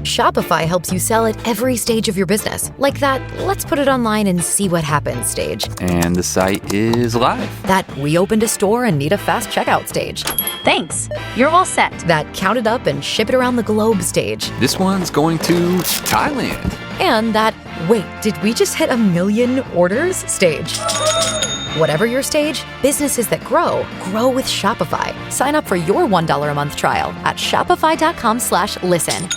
Shopify helps you sell at every stage of your business. Like that, let's put it online and see what happens stage. And the site is live. That we opened a store and need a fast checkout stage. Thanks. You're all set. That count it up and ship it around the globe stage. This one's going to Thailand. And that, wait, did we just hit 1 million orders stage? Whatever your stage, businesses that grow with Shopify. Sign up for your $1 a month trial at shopify.com/listen.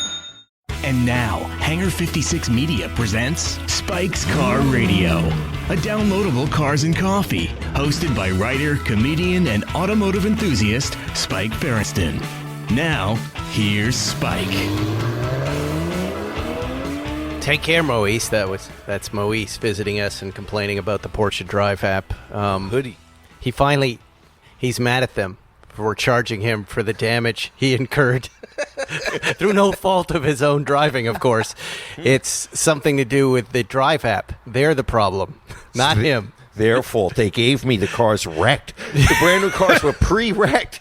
And now, Hangar 56 Media presents Spike's Car Radio, a downloadable cars and coffee, hosted by writer, comedian, and automotive enthusiast Spike Ferriston. Now, here's Spike. Take care, Moise. That's Moise visiting us and complaining about the Porsche Drive app. Hoodie. He's mad at them for charging him for the damage he incurred through no fault of his own driving, of course. It's something to do with the Drive app. They're the problem, not him. Their fault. They gave me the cars wrecked. The brand new cars were pre-wrecked.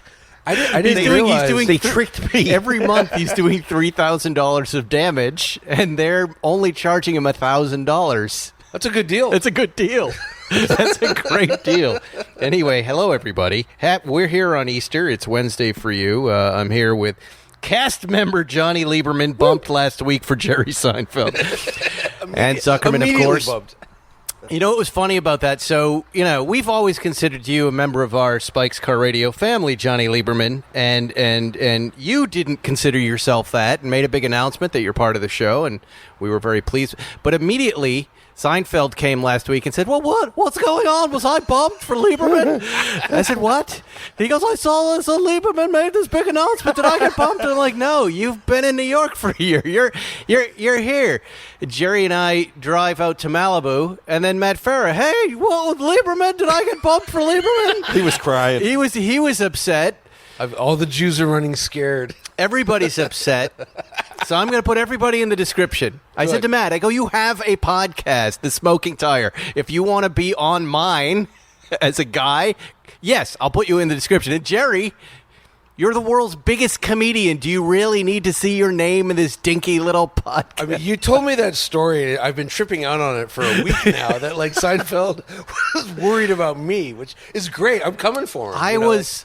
I didn't realize they tricked me. Every month he's doing $3,000 of damage, and they're only charging him $1,000. That's a good deal. It's a good deal. That's a great deal. Anyway, hello, everybody. We're here on Easter. It's Wednesday for you. I'm here with cast member Johnny Lieberman, bumped last week for Jerry Seinfeld. And Zuckerman, of course. Bumped. You know what was funny about that? So, we've always considered you a member of our Spike's Car Radio family, Johnny Lieberman, and you didn't consider yourself that and made a big announcement that you're part of the show, and we were very pleased. But immediately, Seinfeld came last week and said, well, what's going on? Was I bumped for Lieberman? I said, what? He goes, I saw Lieberman made this big announcement. Did I get bumped? And I'm like, no, you've been in New York for a year. You're here. Jerry and I drive out to Malibu, and then Matt Farah, hey, what with Lieberman? Did I get bumped for Lieberman? He was crying. He was upset. All the Jews are running scared. Everybody's upset. So I'm going to put everybody in the description. I said to Matt, I go, you have a podcast, The Smoking Tire. If you want to be on mine as a guy, yes, I'll put you in the description. And Jerry, you're the world's biggest comedian. Do you really need to see your name in this dinky little podcast? I mean, you told me that story. I've been tripping out on it for a week now. That Seinfeld was worried about me, which is great. I'm coming for him. I was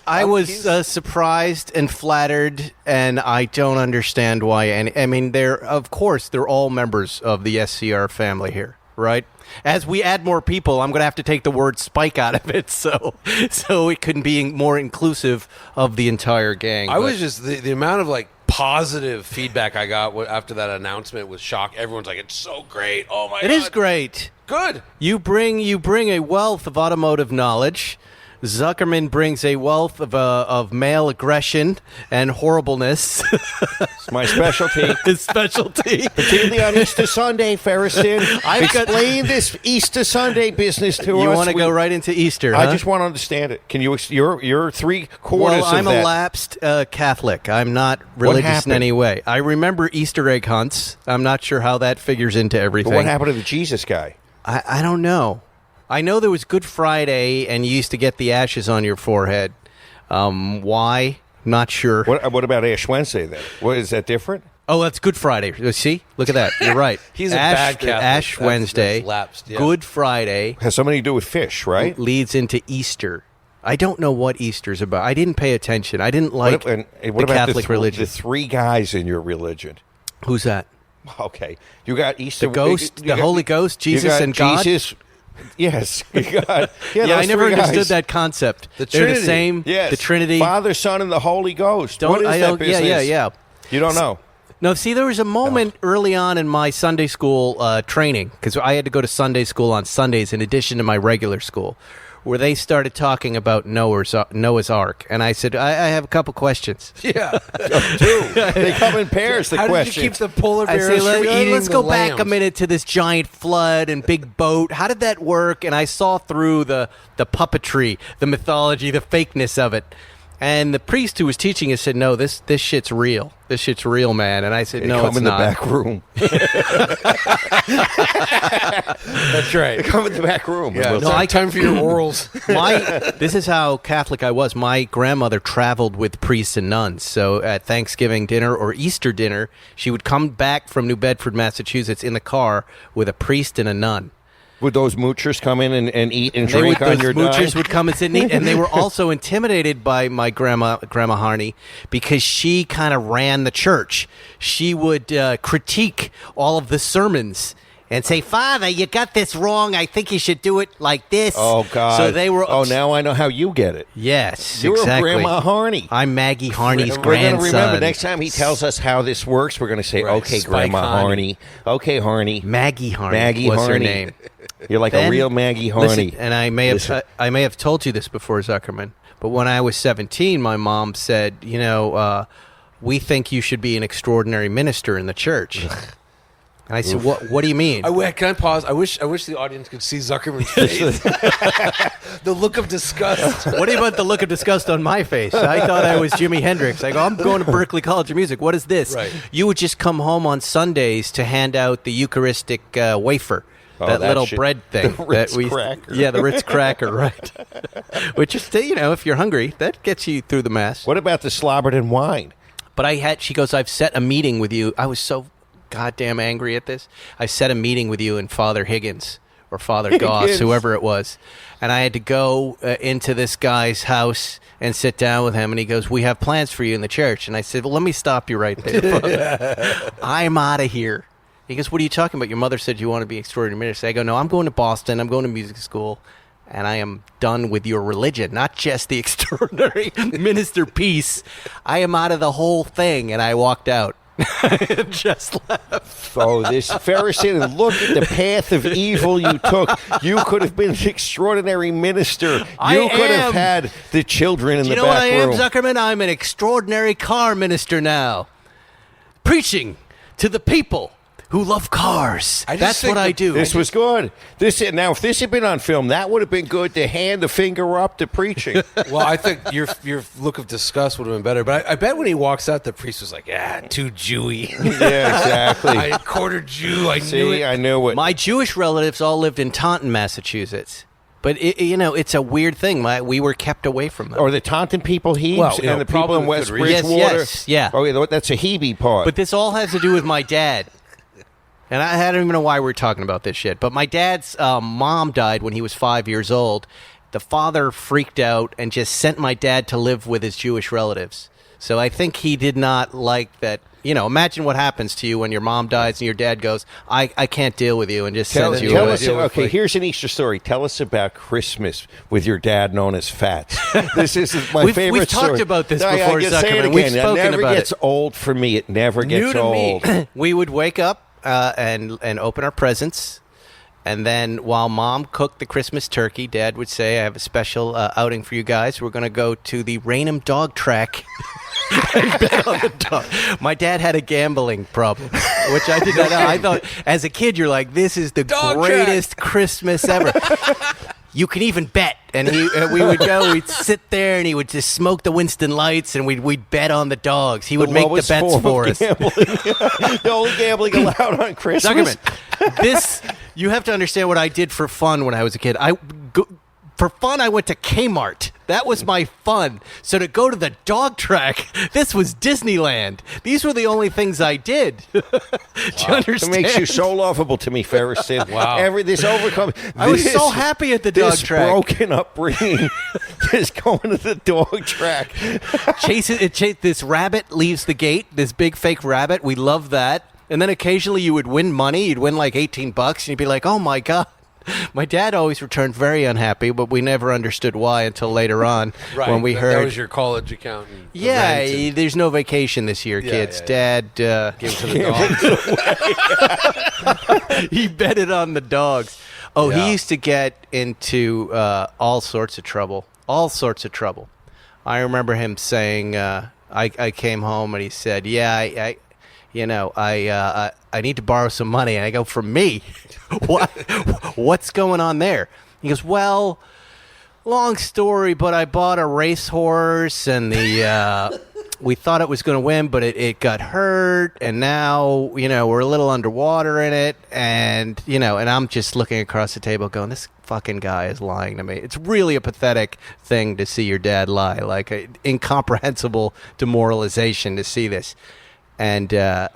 surprised and flattered, and I don't understand why. And I mean, they're all members of the SCR family here, right? As we add more people, I'm going to have to take the word Spike out of it, so it can be more inclusive of the entire gang. I was just the amount of positive feedback I got after that announcement was shock. Everyone's like, "It's so great! Oh my god, it is great! Good." You bring a wealth of automotive knowledge. Zuckerman brings a wealth of male aggression and horribleness. It's my specialty. His specialty. Particularly on Easter Sunday, Ferriston. Explain this Easter Sunday business to us. You want to go right into Easter, I huh? just want to understand it. Can you? You're 3/4 Well, of I'm that. a lapsed Catholic. I'm not religious in any way. I remember Easter egg hunts. I'm not sure how that figures into everything. But what happened to the Jesus guy? I don't know. I know there was Good Friday, and you used to get the ashes on your forehead. Why? Not sure. What about Ash Wednesday, then? What, is that different? Oh, that's Good Friday. See? Look at that. You're right. He's a bad Catholic. Ash Wednesday, that's lapsed, yeah. Good Friday. Has something to do with fish, right? Leads into Easter. I don't know what Easter's about. I didn't pay attention. I didn't like what the about Catholic religion. The 3 guys in your religion. Who's that? Okay. You got Easter. The Ghost, the Holy Ghost, Jesus, and God? Jesus. Yes. You got, yeah, I never understood that concept. The They're Trinity. the same. Yes. The Trinity. Father, Son, and the Holy Ghost. What is that business? Yeah. You don't know. No, see, there was a moment early on in my Sunday school training, because I had to go to Sunday school on Sundays in addition to my regular school, where they started talking about Noah's Ark. And I said, I have a couple questions. Yeah. They come in pairs, the How questions. did you keep the polar I bears say, from eating let's the go back a lambs? minute to this giant flood and big boat. How did that work? And I saw through the puppetry, the mythology, the fakeness of it. And the priest who was teaching us said, "No, this shit's real. This shit's real, man." And I said, "No, it's not." Come in the back room. That's right. Come in the back room. Yeah, time for your orals. This is how Catholic I was. My grandmother traveled with priests and nuns. So at Thanksgiving dinner or Easter dinner, she would come back from New Bedford, Massachusetts in the car with a priest and a nun. Would those moochers come in and eat and drink on your dime? Those moochers would come and sit and eat, and they were also intimidated by my Grandma Harney, because she kind of ran the church. She would critique all of the sermons and say, "Father, you got this wrong. I think you should do it like this." Oh, God. So they were. Oh, now I know how you get it. Yes, You're exactly. Grandma Harney. I'm Maggie Harney's We're grandson. going to remember next time he tells us how this works, we're going to say, Right, "Okay, Spike Grandma Harney. Harney. Okay, Harney. Maggie Harney Maggie was Harney. her name. You're like a real Maggie Harney." Listen, and I may have told you this before, Zuckerman, but when I was 17, my mom said, "We think you should be an extraordinary minister in the church." And I said, "What do you mean?" Can I pause? I wish the audience could see Zuckerman's face. The look of disgust. What about the look of disgust on my face? I thought I was Jimi Hendrix. I go, "I'm going to Berklee College of Music. What is this?" Right. You would just come home on Sundays to hand out the Eucharistic wafer. That little bread thing. The Ritz cracker. Yeah, the Ritz cracker, right. Which is, if you're hungry, that gets you through the Mass. What about the slobbered wine? But she goes, "I've set a meeting with you." I was so goddamn angry at this. I set a meeting with you and Father Higgins or Father Goss, whoever it was. And I had to go into this guy's house and sit down with him. And he goes, "We have plans for you in the church." And I said, "Well, let me stop you right there, Father. I'm out of here." He goes, "What are you talking about? Your mother said you want to be extraordinary minister." I go, "No, I'm going to Boston. I'm going to music school. And I am done with your religion, not just the extraordinary minister piece. I am out of the whole thing." And I walked out. Just left. Oh, this Pharisee, look at the path of evil you took. You could have been an extraordinary minister. You could have had the children in the back room. You know what I am, Zuckerman? I'm an extraordinary car minister now. Preaching to the people who love cars. That's what I do. This was good. Now, if this had been on film, that would have been good to hand the finger up to preaching. Well, I think your look of disgust would have been better. But I bet when he walks out, the priest was like, too Jewy. Yeah, exactly. Quarter Jew. I knew it. My Jewish relatives all lived in Taunton, Massachusetts. But, it's a weird thing. We were kept away from them. Or the Taunton people Hebes and the people in West Bridgewater. Yes, yeah. Oh, yeah, that's a Hebe part. But this all has to do with my dad. And I don't even know why we're talking about this shit. But my dad's mom died when he was 5 years old. The father freaked out and just sent my dad to live with his Jewish relatives. So I think he did not like that. Imagine what happens to you when your mom dies and your dad goes, I can't deal with you, and just sends you away. Okay, here's an Easter story. Tell us about Christmas with your dad known as Fats. This is my favorite story. We've talked about this before, Zuckerman. We've spoken about it. It never gets old for me. It never gets old. We would wake up and open our presents. And then while Mom cooked the Christmas turkey, Dad would say, "I have a special outing for you guys. We're going to go to the Raynham dog track and bet on the dog." My dad had a gambling problem, which I did not know. I thought, as a kid, you're like, this is the greatest Christmas ever. You can even bet. And we would go, we'd sit there, and he would just smoke the Winston Lights, and we'd bet on the dogs. He would make the bets for us. The only gambling allowed on Christmas. Zuckerman, you have to understand what I did for fun when I was a kid. For fun, I went to Kmart. That was my fun. So to go to the dog track, this was Disneyland. These were the only things I did. Do you understand? It makes you so lovable to me, Ferris. Wow. I was so happy at the dog track. This broken upbringing is going to the dog track. This rabbit leaves the gate, this big fake rabbit. We love that. And then occasionally you would win money. You'd win like $18, and you'd be like, "Oh, my God." My dad always returned very unhappy, but we never understood why until later on when we heard. That was your college account. Yeah, there's no vacation this year, kids. Dad gave it to the dogs. He betted on the dogs. Oh, he used to get into all sorts of trouble. All sorts of trouble. I remember him saying, I came home and he said, I need to borrow some money. And I go, "From me? What's going on there?" He goes, "Well, long story, but I bought a racehorse, and we thought it was going to win, but it got hurt, and now, we're a little underwater in it, and, and I'm just looking across the table going, this fucking guy is lying to me. It's really a pathetic thing to see your dad lie, like an incomprehensible demoralization to see this. And I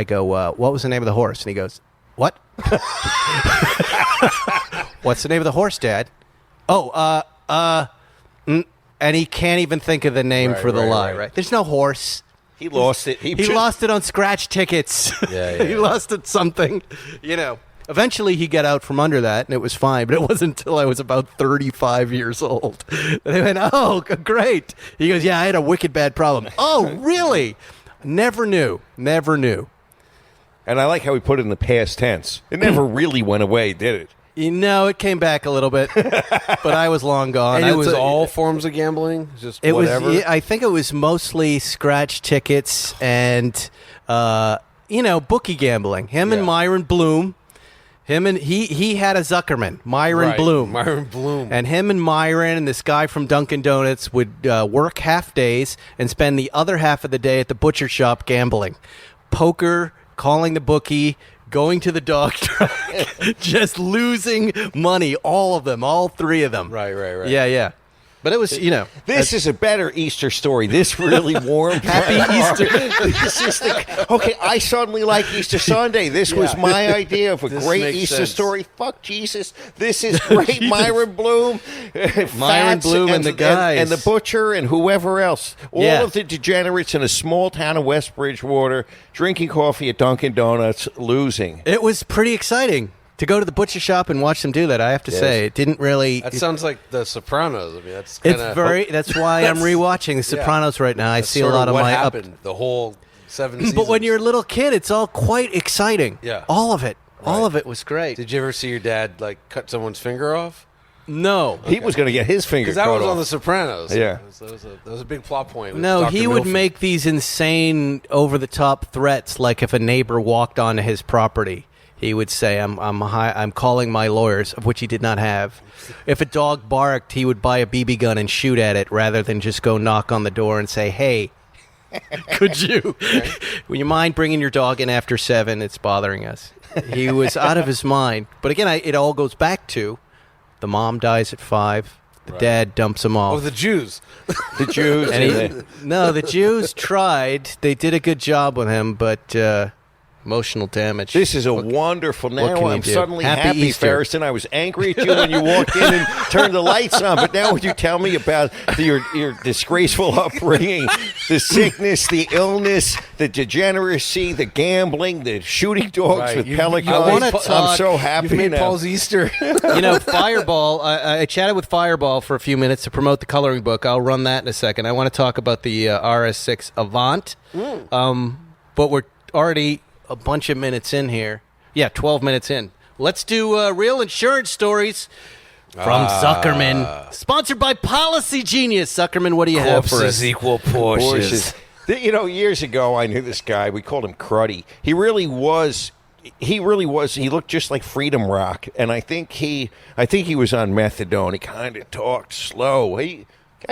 go, what was the name of the horse? And he goes, what? What's the name of the horse, Dad? Oh, and he can't even think of the name for the lie, right? There's no horse. He lost it. He lost it on scratch tickets. Yeah. He lost it something, Eventually, he got out from under that, and it was fine. But it wasn't until I was about 35 years old. They went, oh, great. He goes, yeah, I had a wicked bad problem. Oh, really? Never knew. And I like how he put it in the past tense. It never really went away, did it? It came back a little bit, but I was long gone. And it was all forms of gambling? Just whatever? I think it was mostly scratch tickets and, bookie gambling. Him and Myron Bloom. He had a Zuckerman, Myron Bloom. Myron Bloom. And him and Myron and this guy from Dunkin' Donuts would work half days and spend the other half of the day at the butcher shop gambling. Poker, calling the bookie, going to the dog track, just losing money, all of them, all three of them. Right. Yeah. But it was, This is a better Easter story. This really warmed Happy my heart. Easter. This is okay, I suddenly like Easter Sunday. This was my idea of a This great makes Easter sense. story. Fuck Jesus. This is great. Myron Bloom. Myron Bloom and the guys. And the butcher and whoever else. All of the degenerates in a small town of West Bridgewater drinking coffee at Dunkin' Donuts, losing. It was pretty exciting to go to the butcher shop and watch them do that. I have to say, it didn't really. That sounds like The Sopranos. I mean, that's kind of. That's why I'm rewatching The Sopranos right now. I see a lot of what my happened the whole 7 seasons. But when you're a little kid, it's all quite exciting. Yeah. All of it. All of it was great. Did you ever see your dad cut someone's finger off? No. He was going to get his finger Because that cut was off. on The Sopranos. Yeah. That was a big plot point. with No, Dr. he would Milford. make these insane, over-the-top threats, like if a neighbor walked onto his property. He would say, I'm calling my lawyers, of which he did not have. If a dog barked, he would buy a BB gun and shoot at it rather than just go knock on the door and say, hey, could you? Would you mind bringing your dog in after 7? It's bothering us. He was out of his mind. But again, it all goes back to the mom dies at 5. The dad dumps him off. Oh, the Jews. The Jews. The Jews tried. They did a good job with him, but... emotional damage. This is a wonderful. Now I'm do? suddenly Happy happy, Easter. Ferriston. I was angry at you when you walked in and turned the lights on, but now when you tell me about your disgraceful upbringing, the sickness, the illness, the degeneracy, the gambling, the shooting dogs with pelicans, I'm so happy You've made now. Paul's Easter. Fireball, I chatted with Fireball for a few minutes to promote the coloring book. I'll run that in a second. I want to talk about the RS6 Avant, but we're already a bunch of minutes in here. Yeah, 12 minutes in. Let's do real insurance stories from Zuckerman. Sponsored by Policy Genius. Zuckerman, what do you have for us? equal Porsches. Years ago, I knew this guy. We called him Cruddy. He really was. He looked just like Freedom Rock, and I think he was on methadone. He kind of talked slow. I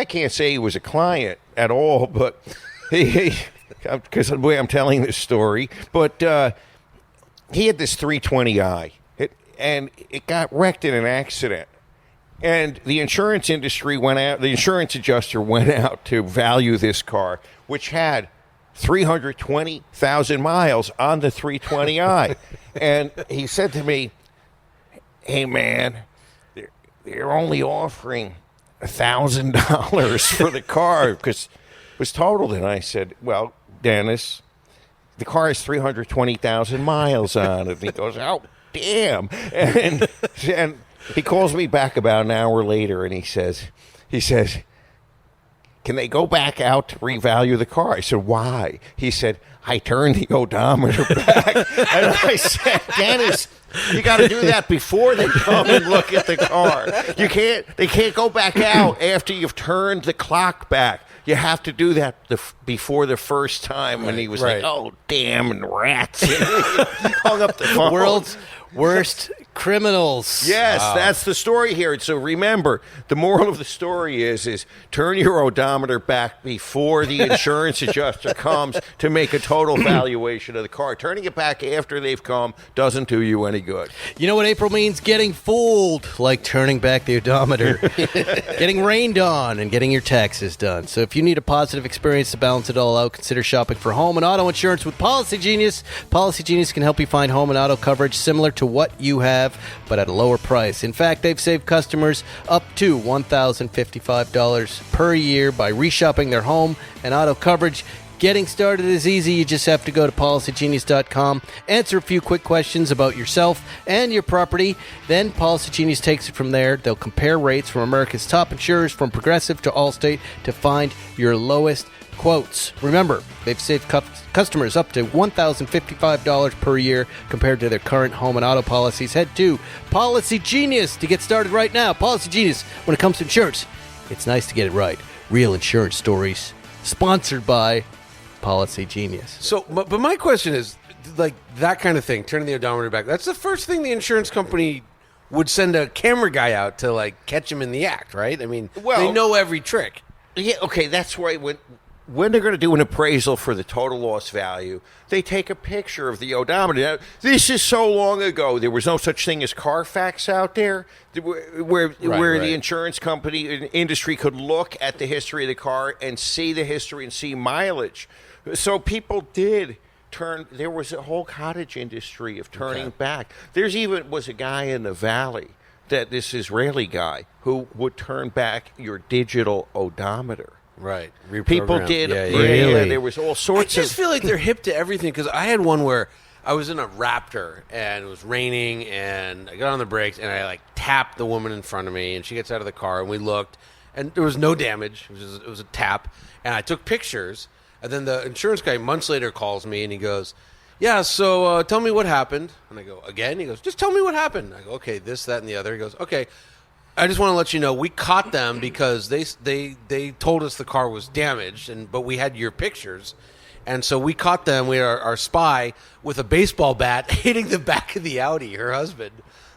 can't say he was a client at all, but he because of the way I'm telling this story, but he had this 320i, and it got wrecked in an accident. And the insurance industry the insurance adjuster went out to value this car, which had 320,000 miles on the 320i. And he said to me, hey, man, they're only offering $1,000 for the car because it was totaled. And I said, well, Dennis, the car has 320,000 miles on it. And he goes, oh, damn. And he calls me back about an hour later, and he says, can they go back out to revalue the car? I said, why? He said, I turned the odometer back. And I said, Dennis, you got to do that before they come and look at the car. They can't go back out after you've turned the clock back. You have to do that before the first time. And he was like, oh, damn rats. And he hung up the phone. World's worst criminals. Yes, that's the story here. So remember, the moral of the story is turn your odometer back before the insurance adjuster comes to make a total valuation of the car. Turning it back after they've come doesn't do you any good. You know what April means? Getting fooled, like turning back the odometer, getting rained on, and getting your taxes done. So if you need a positive experience to balance it all out, consider shopping for home and auto insurance with Policy Genius. Policy Genius can help you find home and auto coverage similar to what you have, but at a lower price. In fact, they've saved customers up to $1,055 per year by reshopping their home and auto coverage. Getting started is easy. You just have to go to PolicyGenius.com, answer a few quick questions about yourself and your property. Then Policy Genius takes it from there. They'll compare rates from America's top insurers, from Progressive to Allstate, to find your lowest quotes. Remember, they've saved customers up to $1,055 per year compared to their current home and auto policies. Head to Policy Genius to get started right now. Policy Genius, when it comes to insurance, it's nice to get it right. Real insurance stories. Sponsored by Policy Genius. So, but my question is, like, that kind of thing, turning the odometer back, that's the first thing the insurance company would send a camera guy out to, like, catch him in the act, right? I mean, they know every trick. Yeah, okay, that's right. When they're going to do an appraisal for the total loss value, they take a picture of the odometer. Now, this is so long ago. There was no such thing as Carfax out there, where the insurance company industry could look at the history of the car and see the history and see mileage. So people did turn. There was a whole cottage industry of turning back. There's even was a guy in the valley, this Israeli guy, who would turn back your digital odometer. Right. People did. Really? There was all sorts of. I just feel like they're hip to everything, because I had one where I was in a Raptor and it was raining and I got on the brakes and I like tapped the woman in front of me and she gets out of the car and we looked and there was no damage. It was a tap, and I took pictures, and then the insurance guy months later calls me and he goes, "Yeah, so tell me what happened." And I go, "Again?" He goes, "Just tell me what happened." I go, "Okay, this, that, and the other." He goes, "Okay, I just want to let you know we caught them because they told us the car was damaged, but we had your pictures, and so we caught them. We are our spy with a baseball bat hitting the back of the Audi, her husband."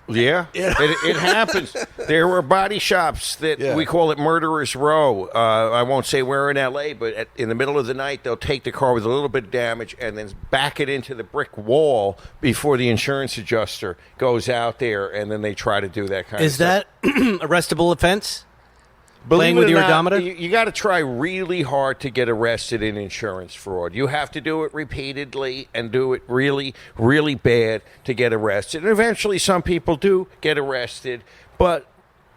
Yeah, it happens. There were body shops that we call it Murderers Row. I won't say where in L.A., but in the middle of the night, they'll take the car with a little bit of damage and then back it into the brick wall before the insurance adjuster goes out there, and then they try to do that kind of stuff. Is that arrestable offense? Believe Playing it with or your not, odometer? You got to try really hard to get arrested in insurance fraud. You have to do it repeatedly and do it really, really bad to get arrested. And eventually some people do get arrested, but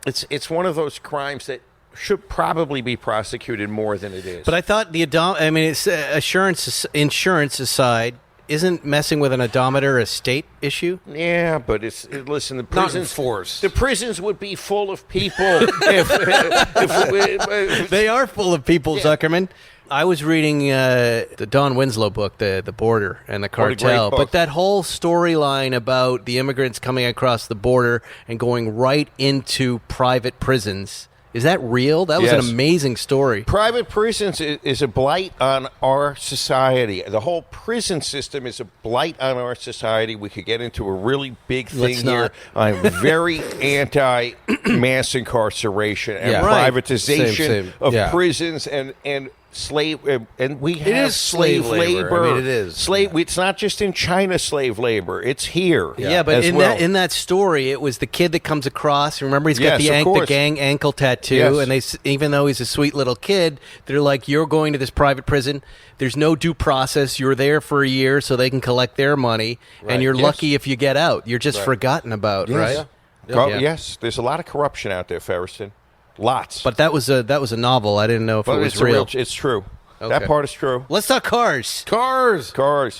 it's one of those crimes that should probably be prosecuted more than it is. But I thought it's insurance aside, isn't messing with an odometer a state issue? Yeah, but listen, the Not prisons enforced. The prisons would be full of people if They are full of people, Zuckerman. I was reading the Don Winslow book, The Border and the What a great Cartel, book. but that whole storyline about the immigrants coming across the border and going right into private prisons, is that real? That was an Yes. amazing story. Private prisons is a blight on our society. The whole prison system is a blight on our society. We could get into a really big thing Let's here. not. I'm very anti-mass incarceration and Yeah. Right. privatization Same. of Yeah. prisons and slave, and we have is slave labor. I mean, it is. Slave. It's not just in China slave labor. It's here. Yeah, but as well. in that story, it was the kid that comes across. Remember, he's got Yes, of the course. gang ankle tattoo, Yes. and even though he's a sweet little kid, they're like, "You're going to this private prison. There's no due process. You're there for a year so they can collect their money, and you're Yes. lucky if you get out. You're just forgotten about, right?" Yeah. Yes, there's a lot of corruption out there, Ferriston. Lots. But that was a novel. I didn't know if But it was it's real. It's true. Okay. That part is true. Let's talk cars. Cars.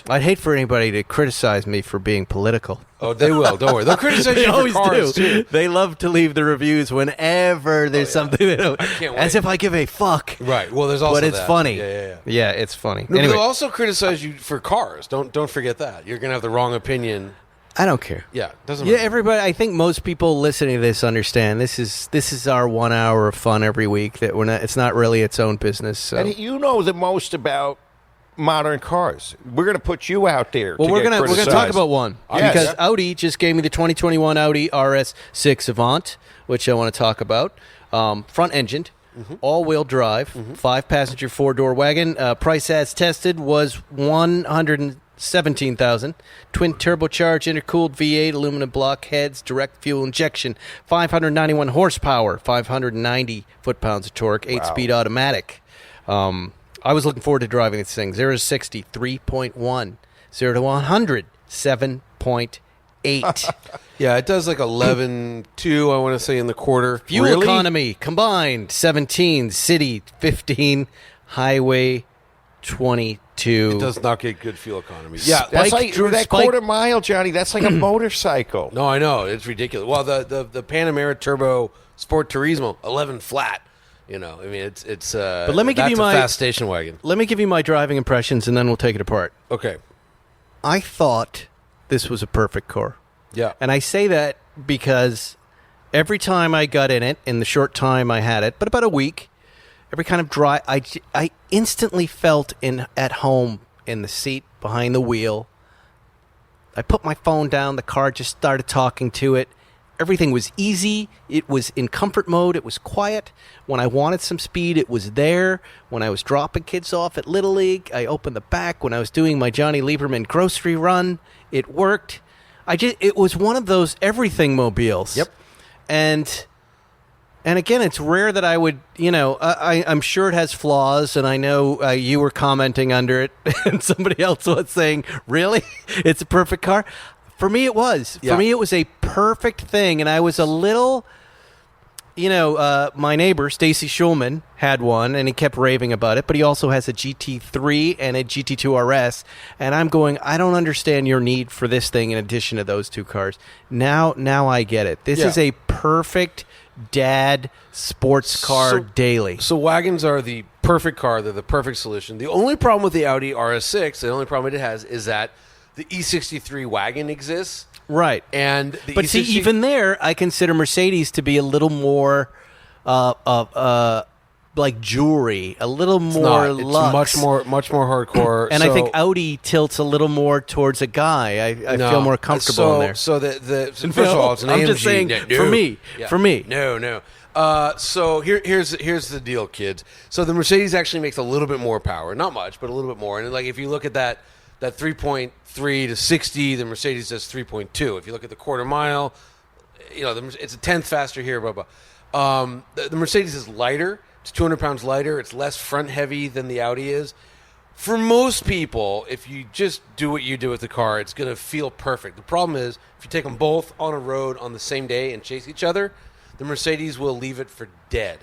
I'd hate for anybody to criticize me for being political. Oh, they will. Don't worry. They'll criticize They you for always cars, do. too. They love to leave the reviews whenever there's something that can't as wait. if I give a fuck. Right. Well, there's also But it's that. funny. Yeah. Yeah, it's funny. No, but Anyway, they'll also criticize you for cars. Don't forget that. You're going to have the wrong opinion. I don't care. Yeah, doesn't Yeah, matter. everybody. I think most people listening to this understand this is our 1 hour of fun every week. That we're not. It's not really its own business. So. And you know the most about modern cars. We're going to put you out there. Well, to we're get gonna criticized. talk about one Yes. because Audi just gave me the 2021 Audi RS6 Avant, which I want to talk about. Front engined, all-wheel drive, 5-passenger 4-door wagon. Price as tested was $117,000. Twin turbocharged, intercooled V8, aluminum block heads, direct fuel injection, 591 horsepower, 590 foot-pounds of torque, 8-speed automatic. I was looking forward to driving this thing. 0 to 60, 3.1. 0 to 100, 7.8. Yeah, it does like 11.2, I want to say, in the quarter. Fuel economy combined, 17. City, 15. Highway, 22. It does not get good fuel economy. Yeah, that's like that quarter mile, Johnny. That's like a motorcycle. No, I know. It's ridiculous. Well, the Panamera Turbo Sport Turismo, 11 flat. You know, I mean, it's. But let me give you my fast station wagon. Let me give you my driving impressions, and then we'll take it apart. Okay. I thought this was a perfect car. Yeah. And I say that because every time I got in it, in the short time I had it, but about a week, every kind of drive, I instantly felt at home in the seat behind the wheel. I put my phone down. The car just started talking to it. Everything was easy. It was in comfort mode. It was quiet. When I wanted some speed, it was there. When I was dropping kids off at Little League, I opened the back. When I was doing my Johnny Lieberman grocery run, it worked. It was one of those everything mobiles. Yep. And again, it's rare that I would, I'm sure it has flaws, and I know you were commenting under it, and somebody else was saying, really? It's a perfect car? For me, it was. Yeah. For me, it was a perfect thing, and I was a little, my neighbor, Stacy Schulman, had one, and he kept raving about it, but he also has a GT3 and a GT2 RS, and I'm going, I don't understand your need for this thing in addition to those two cars. Now I get it. This is a perfect dad sports car daily. So wagons are the perfect car. They're the perfect solution. The only problem with the Audi RS6, the only problem it has is that the E63 wagon exists. Right. And but see, even there, I consider Mercedes to be a little more like jewelry, a little more luxe. It's much more hardcore. And I think Audi tilts a little more towards a guy. I feel more comfortable in there. So first of all, it's an AMG. I'm just saying, for me. No. So here's the deal, kids. So the Mercedes actually makes a little bit more power, not much, but a little bit more. And like if you look at that 3.3 to 60, the Mercedes does 3.2. If you look at the quarter mile, it's a tenth faster here. Blah blah. The Mercedes is lighter. It's 200 pounds lighter. It's less front heavy than the Audi is. For most people, if you just do what you do with the car, it's going to feel perfect. The problem is, if you take them both on a road on the same day and chase each other, the Mercedes will leave it for dead.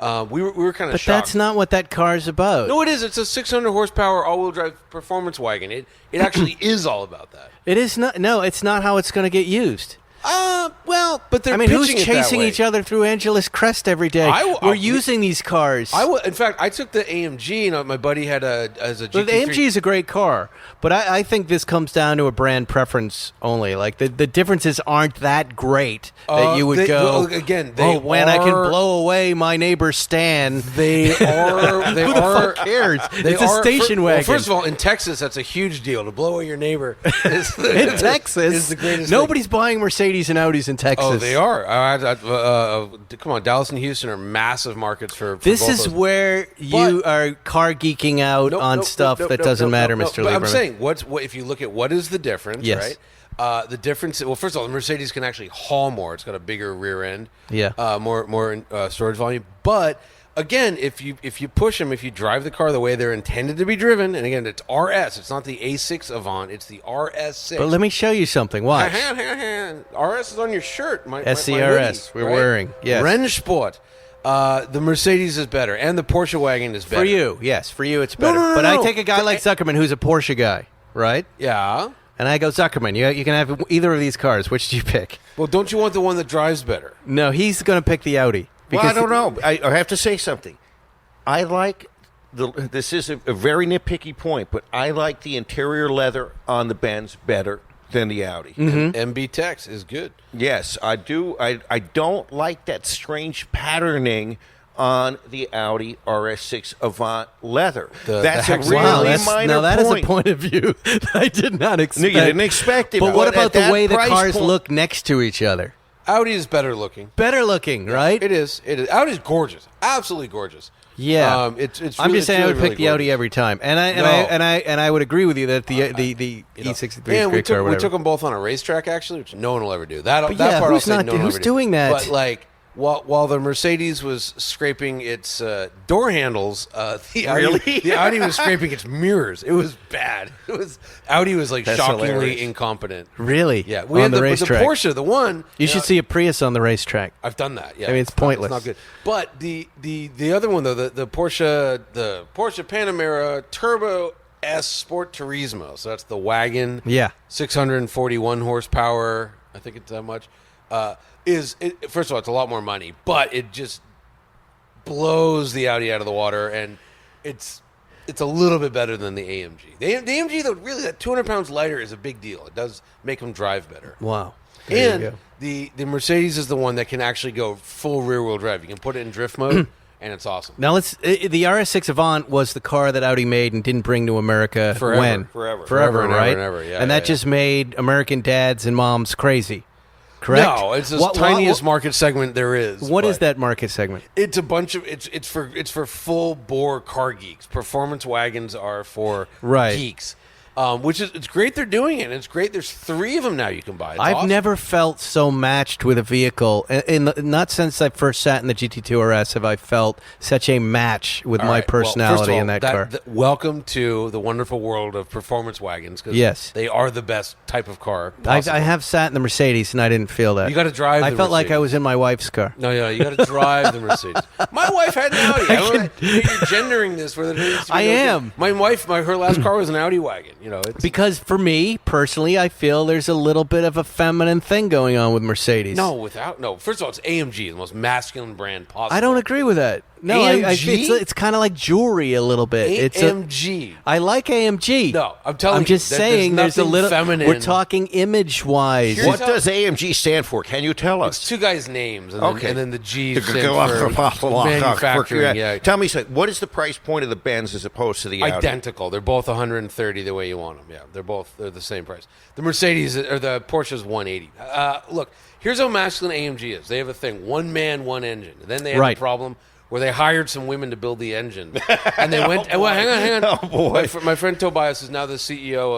We were kind of But shocked. that's not what that car's about. No, it is. It's a 600 horsepower all-wheel drive performance wagon. It actually is all about that. It is not. No, it's not how it's going to get used. Well, but they're who's pitching it that chasing way. each other through Angeles Crest every day? We're using these cars. In fact, I took the AMG. My buddy had a GT3. The AMG is a great car, but I think this comes down to a brand preference only. Like the differences aren't that great that you would go. Again, when I can blow away my neighbor's Stan. They are. Who the fuck cares? It's a station wagon. Well, first of all, in Texas, that's a huge deal to blow away your neighbor. In Texas, is the greatest. Nobody's buying Mercedes and Audis in Texas. Oh, they are. Come on, Dallas and Houston are massive markets for this both is those. where you are car geeking out on stuff that doesn't matter, Mr. But Lieberman. I'm saying, if you look at what is the difference, Yes. right? The difference. Well, first of all, the Mercedes can actually haul more. It's got a bigger rear end. Yeah. More storage volume. But again, if you push them, if you drive the car the way they're intended to be driven, and again, it's RS. It's not the A6 Avant. It's the RS6. But let me show you something. Watch. Hang on. RS is on your shirt. My SCRS. hoodie, We're wearing. Yes. Rennsport. The Mercedes is better, and the Porsche wagon is better. For you, yes. For you, it's better. no, but no. I take a guy like Zuckerman, who's a Porsche guy, right? Yeah. And I go, Zuckerman, you can have either of these cars. Which do you pick? Well, don't you want the one that drives better? No, he's going to pick the Audi. Well, I don't know. I have to say something. I like this is a very nitpicky point, but I like the interior leather on the Benz better than the Audi. MB Tex is good. Yes, I do. I don't like that strange patterning on the Audi RS6 Avant leather. That's a Wow, really minor now that point. is a point of view that I did not expect. No, you didn't expect it. But what about at the that way the price cars point- look next to each other? Audi is better looking. Better looking, right? It is. Audi's gorgeous. Absolutely gorgeous. Yeah, It's I'm really, just saying I would really, pick the really Audi gorgeous. every time, and I would agree with you that the E63 is a And great car. we Whatever. took them both on a racetrack, actually, which no one will ever do. That But that yeah, part who's I'll say not- no one will who's ever do. doing that? But like while the Mercedes was scraping its door handles, the Audi was scraping its mirrors. It was bad. Audi was like That's shockingly hilarious. incompetent. Really? Yeah, we on had the racetrack. The Porsche, the one You should see a Prius on the racetrack. I've done that. Yeah, I mean, it's pointless. It's not good. But the other one though, the Porsche Panamera Turbo S Sport Turismo. So that's the wagon. Yeah. 641 horsepower. I think it's that much. First of all, it's a lot more money, but it just blows the Audi out of the water, and it's a little bit better than the AMG. The AMG though, really, that 200 pounds lighter is a big deal. It does make them drive better. Wow. There you And go. the Mercedes is the one that can actually go full rear wheel drive. You can put it in drift mode, and it's awesome. Now the RS6 Avant was the car that Audi made and didn't bring to America Forever. when? Forever and ever right? and ever, yeah, and that yeah, just made American dads and moms crazy. Correct? No, it's the tiniest market segment there is. What is but that market segment? It's a bunch of it's for full bore car geeks. Performance wagons are for Right. geeks. Which is it's great they're doing it. And it's great. There's 3 of them now you can buy. It's I've awesome. never felt so matched with a vehicle. Not since I first sat in the GT2 RS have I felt such a match with All my right, well, personality first of all, in that car. Welcome to the wonderful world of performance wagons. 'Cause Yes. they are the best type of car. I possible. have sat in the Mercedes and I didn't feel that. You gotta drive I the felt like I Mercedes. was in my wife's car. No, you got to drive the Mercedes. My wife had an Audi. I don't know, you're gendering this where there needs to be I no am. gender. My wife, her last car was an Audi wagon. You know, it's Because for me, personally, I feel there's a little bit of a feminine thing going on with Mercedes. no. First of all, it's AMG, the most masculine brand possible. I don't agree with that. No, AMG? it's kind of like jewelry a little bit. AMG. I like AMG. No, I'm telling I'm you, just that saying there's there's a nothing little. feminine. We're talking image-wise. Here's What how- does AMG stand for? Can you tell It's us? 2 guys' names, and, Okay. then, and then the G stands for manufacturing. Yeah, Tell me something. What is the price point of the Benz as opposed to the Audi? identical. They're both 130 the way you want them. Yeah, they're the same price. The Mercedes or the Porsche is 180. Look, here's how masculine AMG is. They have a thing: one man, one engine. And then they had Right. a problem where they hired some women to build the engine, and they went. Well, hang on. Oh, boy. My friend Tobias is now the CEO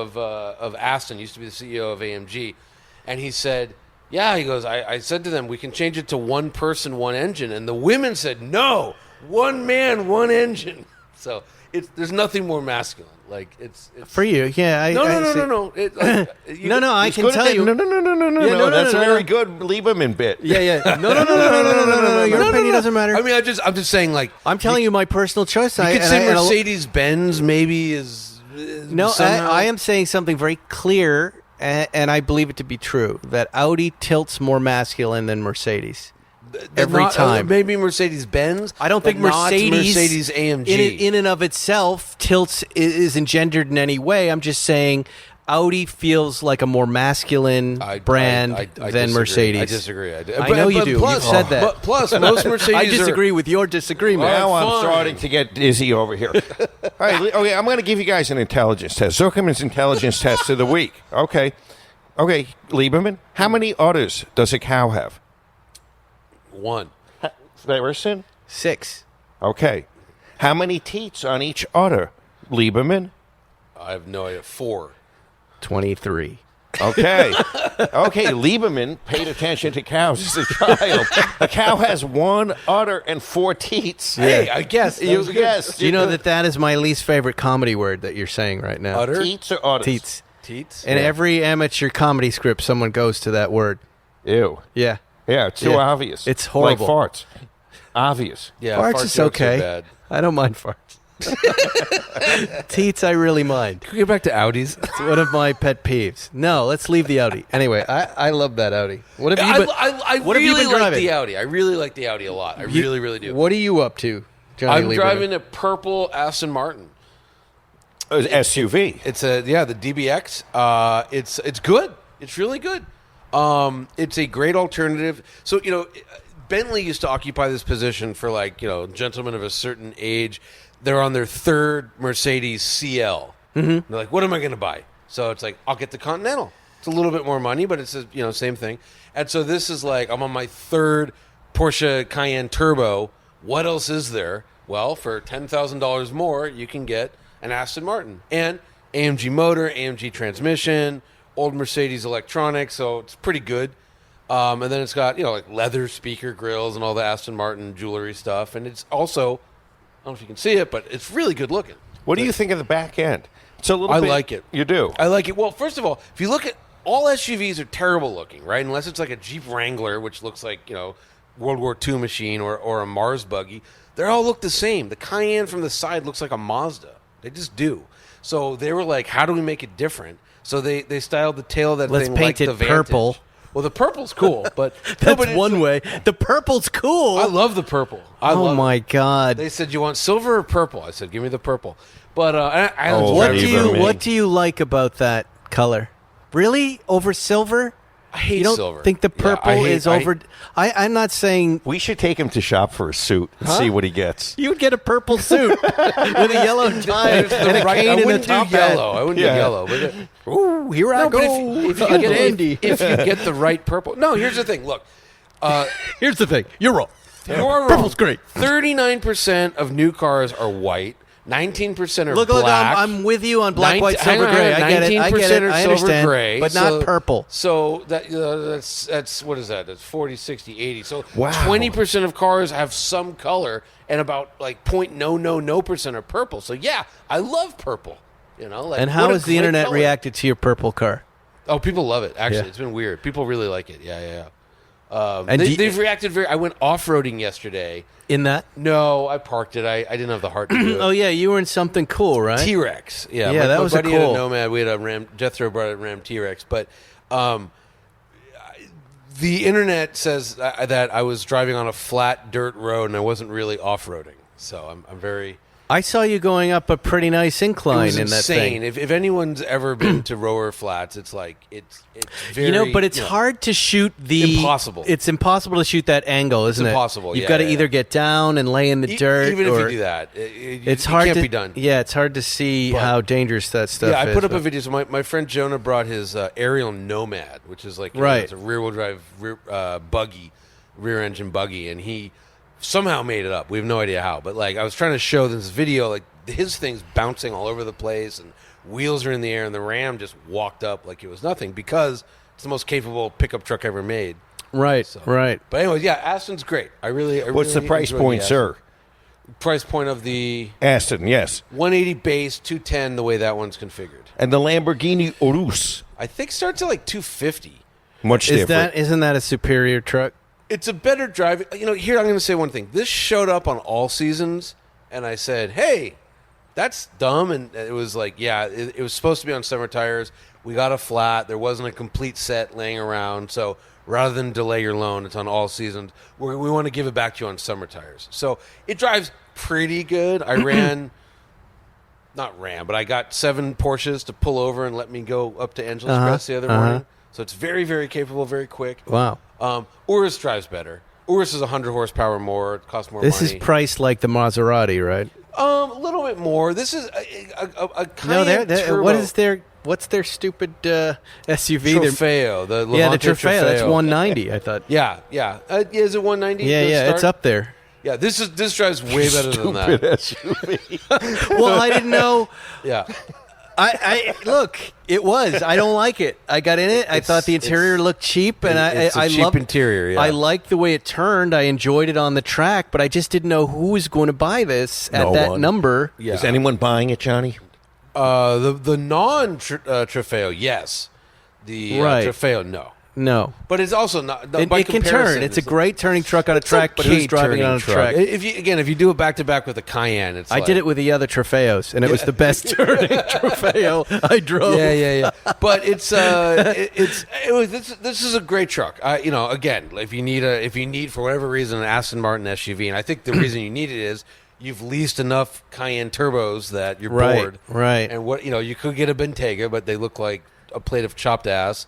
of Aston. Used to be the CEO of AMG, and he said. Yeah, he goes, I said to them, we can change it to one person, one engine. And the women said, no, one man, one engine. So there's nothing more masculine. Like, it's For you, yeah. I see. No. No, I He's can good at tell that. you. No. Yeah, no, That's no, a no, very no. good Lieberman bit. Yeah. No. Your opinion doesn't matter. I mean, I'm just saying, like, I'm telling you my personal choice. you could say Mercedes Benz maybe is No, somehow- I am saying something very clear, and I believe it to be true, that Audi tilts more masculine than Mercedes. Every time. Maybe Mercedes Benz. I don't think Mercedes AMG. in and of itself tilts is engendered in any way. I'm just saying Audi feels like a more masculine brand I than disagree. Mercedes. I disagree. I know you do. Plus, You've said that. But plus, most Mercedes I disagree with your disagreement. Now I'm fine. starting to get dizzy over here. All right, okay, I'm going to give you guys an intelligence test. Zuckerman's intelligence test of the week. Okay, Lieberman, how many udders does a cow have? One. Harrison? 6. Okay. How many teats on each udder? Lieberman? I have no idea. 4. 23. Okay. Lieberman paid attention to cows as a child. A cow has 1 udder and 4 teats. Hey, I guess. You guessed. Do you know that is my least favorite comedy word that you're saying right now? Udder? Teats or udders? Teats. Teats? In every amateur comedy script, someone goes to that word. Ew. Yeah. Yeah, it's too Yeah. obvious. It's horrible. Like farts. Obvious. Yeah, Farts fart is jokes are okay. bad. I don't mind farts. Teats, I really mind. Can we get back to Audis? It's one of my pet peeves. No, let's leave the Audi. Anyway, I love that Audi. What have you been? I what have you really been like driving? the Audi. I really like the Audi a lot. I really, really do. What are you up to, Johnny I'm Lieberman? driving a purple Aston Martin. SUV. It's the DBX. It's good. It's really good. It's a great alternative. So Bentley used to occupy this position for gentlemen of a certain age. They're on their third Mercedes CL. They're like, what am I going to buy? So it's like, I'll get the Continental. It's a little bit more money, but it's same thing. And so this is like, I'm on my third Porsche Cayenne Turbo. What else is there? Well, for $10,000 more, you can get an Aston Martin and AMG motor, AMG transmission, old Mercedes electronics. So it's pretty good. And then it's got like leather speaker grills and all the Aston Martin jewelry stuff. And it's also, I don't know if you can see it, but it's really good looking. What do you think of the back end? It's a little I bit. like it. You do? I like it. Well, first of all, if you look at all SUVs are terrible looking, right? Unless it's like a Jeep Wrangler, which looks like, World War II machine or a Mars buggy. They all look the same. The Cayenne from the side looks like a Mazda. They just do. So they were like, how do we make it different? So they styled the tail of that Let's thing paint like it the Vantage. purple. Well, the purple's cool, but That's one way. The purple's cool. I love the purple. Oh my God! They said, you want silver or purple? I said, give me the purple. But what do you like about that color? Really, over silver? I hate you don't silver. think the purple is over? I'm not saying We should take him to shop for a suit and see what he gets. you would get a purple suit with a yellow tie and a I cane and a wouldn't do top hat. yellow. I wouldn't do yellow. But Ooh, here I no, go. but if you get the right purple. No, here's the thing. Look, Here's the thing. You're wrong. you're wrong. Purple's great. 39% of new cars are white. 19% are Look, black. I'm with you on black, white, Hang silver, on, gray. I get it. I get it. 19% are I silver understand. gray, but not purple. So that's what is that? That's 40, 60, 80. So Wow. 20% of cars have some color, and about like 0.000% are purple. So yeah, I love purple. Like, And how what a has the great internet color. reacted to your purple car? Oh, people love it. Actually, Yeah. it's been weird. People really like it. Yeah. And They've reacted I went off-roading yesterday. In that? No, I parked it. I didn't have the heart to do it. Oh yeah, you were in something cool, right? T-Rex. Yeah, Yeah, that was my buddy cool. had a Nomad. We had a Ram. Jethro brought a Ram T-Rex, but the internet says that I was driving on a flat dirt road and I wasn't really off-roading. So I'm very. I saw you going up a pretty nice It incline was in that insane. thing. If anyone's ever been to Rower Flats, it's like it's very. But it's hard to shoot the Impossible. It's impossible to shoot that angle, isn't it? impossible, You've yeah, got to yeah. either get down and lay in the dirt, Even if or you do that, it's it hard can't to be done. Yeah, it's hard to see But- how dangerous that stuff Yeah, is. I put up a but- video. So my friend Jonah brought his aerial Nomad, which is like Right. it's a rear-wheel drive buggy, rear-engine buggy, and he somehow made it up. We have no idea how, but like I was trying to show this video, like his thing's bouncing all over the place, and wheels are in the air, and the Ram just walked up like it was nothing because it's the most capable pickup truck ever made. Right, So- right. But anyway, yeah, Aston's great. I What's the really price enjoy point, the sir? Aston. Price point of the Aston, yes. 180 base, 210 the way that one's configured. And the Lamborghini Urus. I think starts at like 250. Much different. Isn't that a superior truck? It's a better drive. Here I'm going to say one thing. This showed up on all seasons, and I said, hey, that's dumb. And it was like, yeah, it was supposed to be on summer tires. We got a flat. There wasn't a complete set laying around. So rather than delay your loan, it's on all seasons. We want to give it back to you on summer tires. So it drives pretty good. I but I got 7 Porsches to pull over and let me go up to Angeles Crest the other morning. So it's very, very capable, very quick. Wow. Urus drives better. Urus is 100 horsepower more. It costs more This money. is priced like the Maserati, right? A little bit more. This is a No, Cayenne Turbo. what's their stupid SUV? Trofeo. The Levante Yeah, the Trofeo. That's 190, I thought. Yeah. Is it 190? Yeah, it's up there. Yeah, this drives way better than that. SUV. Well, I didn't know. Yeah. I look. It was. I don't like it. I got in it. I thought the interior looked cheap, and it's a I cheap loved interior, yeah. I liked the way it turned. I enjoyed it on the track, but I just didn't know who was going to buy this at No that one. number. Yeah. Is anyone buying it, Johnny? The non Trofeo, yes. The Right. Trofeo, no. No, But it's also not. it, by it can turn. comparison, It's a great turning truck on a It's track, but okay who's driving it on a turning track? If you do it back to back with a Cayenne, it's I did it with the other Trofeos, and it was the best turning Trofeo I drove. Yeah. But it's this is a great truck. Again, if you need for whatever reason an Aston Martin SUV, and I think the reason you need it is you've leased enough Cayenne turbos that you're Right, bored. right. And you could get a Bentayga, but they look like a plate of chopped ass.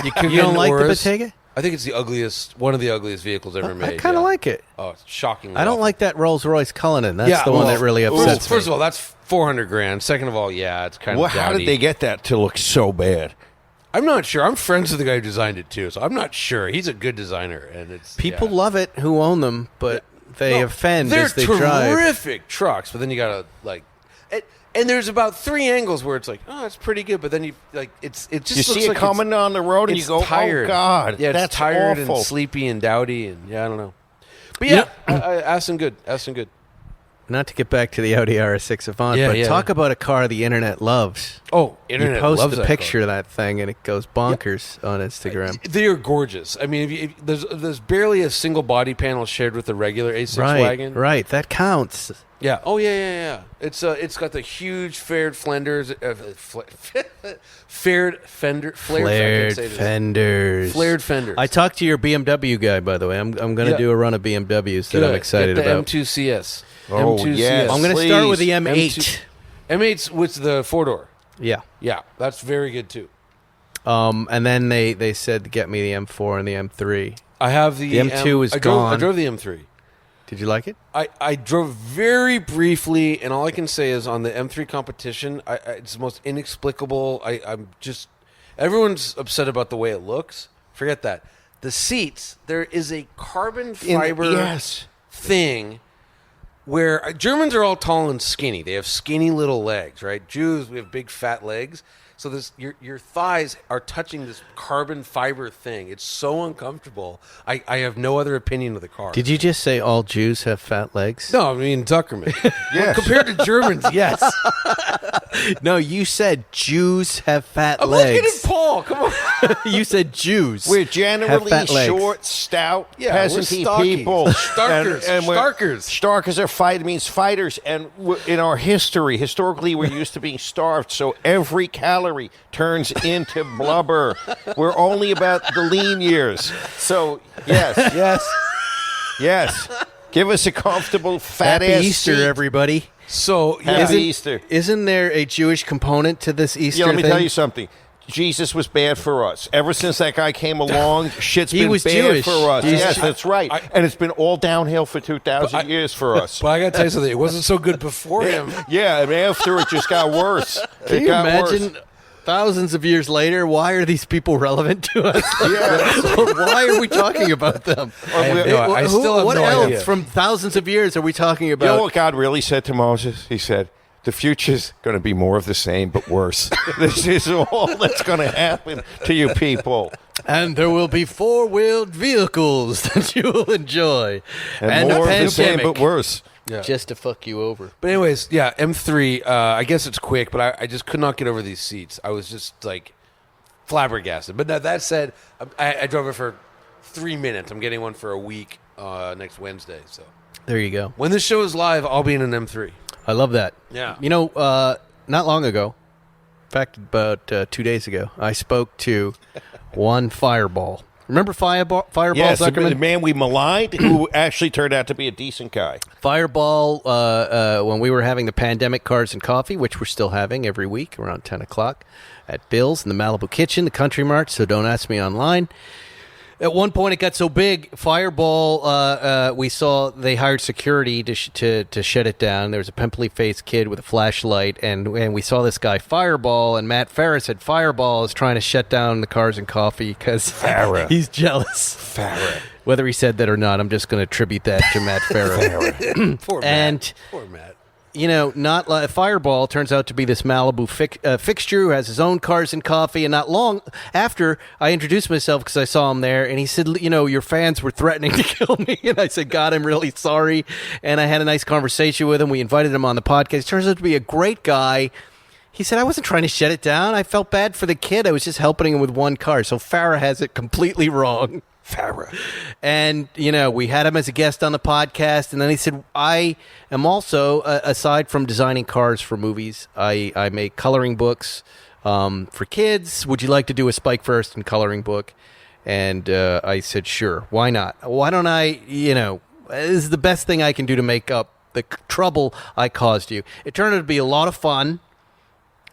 You You don't like the Bentayga? I think it's one of the ugliest vehicles ever made. I kind of like it. Oh, it's shockingly. I don't awful. like that Rolls-Royce Cullinan. That's the one that really upsets me. First of all, that's $400,000. Second of all, it's kind Well, of. how did they get that to look so bad? I'm not sure. I'm friends with the guy who designed it too, so I'm not sure. He's a good designer, and it's People love it who own them, but they offend as they drive. They're terrific trucks, but then you gotta and there's about 3 angles where it's like, oh, it's pretty good, but then you it's just You looks see it like coming down the road, and you go, tired. "Oh God, yeah, it's that's tired awful." and sleepy and dowdy, and I don't know. But yeah, Aston good. Not to get back to the Audi RS6 Avant, but talk about a car the internet loves. Oh, internet you post loves a that picture car. of that thing, and it goes bonkers on Instagram. They are gorgeous. I mean, if there's barely a single body panel shared with the regular A6 wagon. Right, that counts. Yeah. Oh yeah. It's got the huge flared fenders. Flared fenders. I talked to your BMW guy, by the way. I'm going to do a run of BMWs that I'm excited Get the about. M2 CS. Oh, M2 yes. CS. I'm going to start with the M8. M8's with the 4-door. Yeah. Yeah, that's very good too. And then they said to get me the M4 and the M3. I have the M2 is gone. I drove the M3. Did you like it? I drove very briefly, and all I can say is on the M3 competition, it's the most inexplicable. I'm just everyone's upset about the way it looks. Forget that. The seats, there is a carbon fiber thing where Germans are all tall and skinny. They have skinny little legs, right? Jews, we have big fat legs. So this, your thighs are touching this carbon fiber thing. It's so uncomfortable. I have no other opinion of the car. Did you just say all Jews have fat legs? No, I mean Zuckerman. Yes. Compared to Germans, yes. No, you said Jews have fat I'm legs. looking at Paul. Come on. You said Jews. We're have generally fat legs. short, stout, Yeah, peasant-y we're stocky. people. Starkers. Starkers. Starkers means fighters. And in our historically, we're used to being starved. So every calorie turns into blubber. We're only about the lean years. So, yes. Give us a comfortable, fat-ass Happy Easter, seat. everybody. So, Happy Easter. Isn't there a Jewish component to this Easter Let me thing? tell you something. Jesus was bad for us. Ever since that guy came along, shit's been was bad Jewish. for us. Jesus. Yes, that's right. And it's been all downhill for 2,000 years for us. but I got to tell you something. It wasn't so good before him. Yeah, and after it just got worse. Can you imagine thousands of years later, why are these people relevant to us? Why are we talking about them? I still have what no else idea. from thousands of years are we talking You about? know what God really said to Moses? He said, the future's going to be more of the same, but worse. This is all that's going to happen to you people. And there will be four-wheeled vehicles that you will enjoy. And more of the same, but worse. Yeah. Just to fuck you over. But anyways, yeah, M3, I guess it's quick, but I just could not get over these seats. I was just, like, flabbergasted. But now, that said, I drove it for 3 minutes. I'm getting one for a week next Wednesday. So There you go. when this show is live, I'll be in an M3. I love that. Yeah. You know, not long ago, in fact, about 2 days ago, I spoke to one Fireball. Remember Fireball Yes, the Zuckerman? man we maligned, who actually turned out to be a decent guy. Fireball, when we were having the pandemic cars and coffee, which we're still having every week around 10 o'clock at Bill's in the Malibu Kitchen, the Country Mart, so don't ask me online. At one point, it got so big, Fireball, we saw they hired security to shut it down. There was a pimply-faced kid with a flashlight, and we saw this guy, Fireball, and Matt Farah said Fireball is trying to shut down the cars and coffee because he's jealous. Farah. Whether he said that or not, I'm just going to attribute that to Matt Farah. Poor Matt. And Poor Matt. you know, not like Fireball turns out to be this Malibu fixture who has his own cars and coffee. And not long after, I introduced myself because I saw him there, and he said, you know, your fans were threatening to kill me. And I said, God, I'm really sorry. And I had a nice conversation with him. We invited him on the podcast. He turns out to be a great guy. He said, I wasn't trying to shut it down. I felt bad for the kid. I was just helping him with one car. So Farah has it completely wrong. Farah. And, you know, we had him as a guest on the podcast, and then he said, I am also, aside from designing cars for movies, I make coloring books for kids. Would you like to do a Spike First and coloring book? And I said, sure, why not? Why don't I, you know, this is the best thing I can do to make up the trouble I caused you. It turned out to be a lot of fun.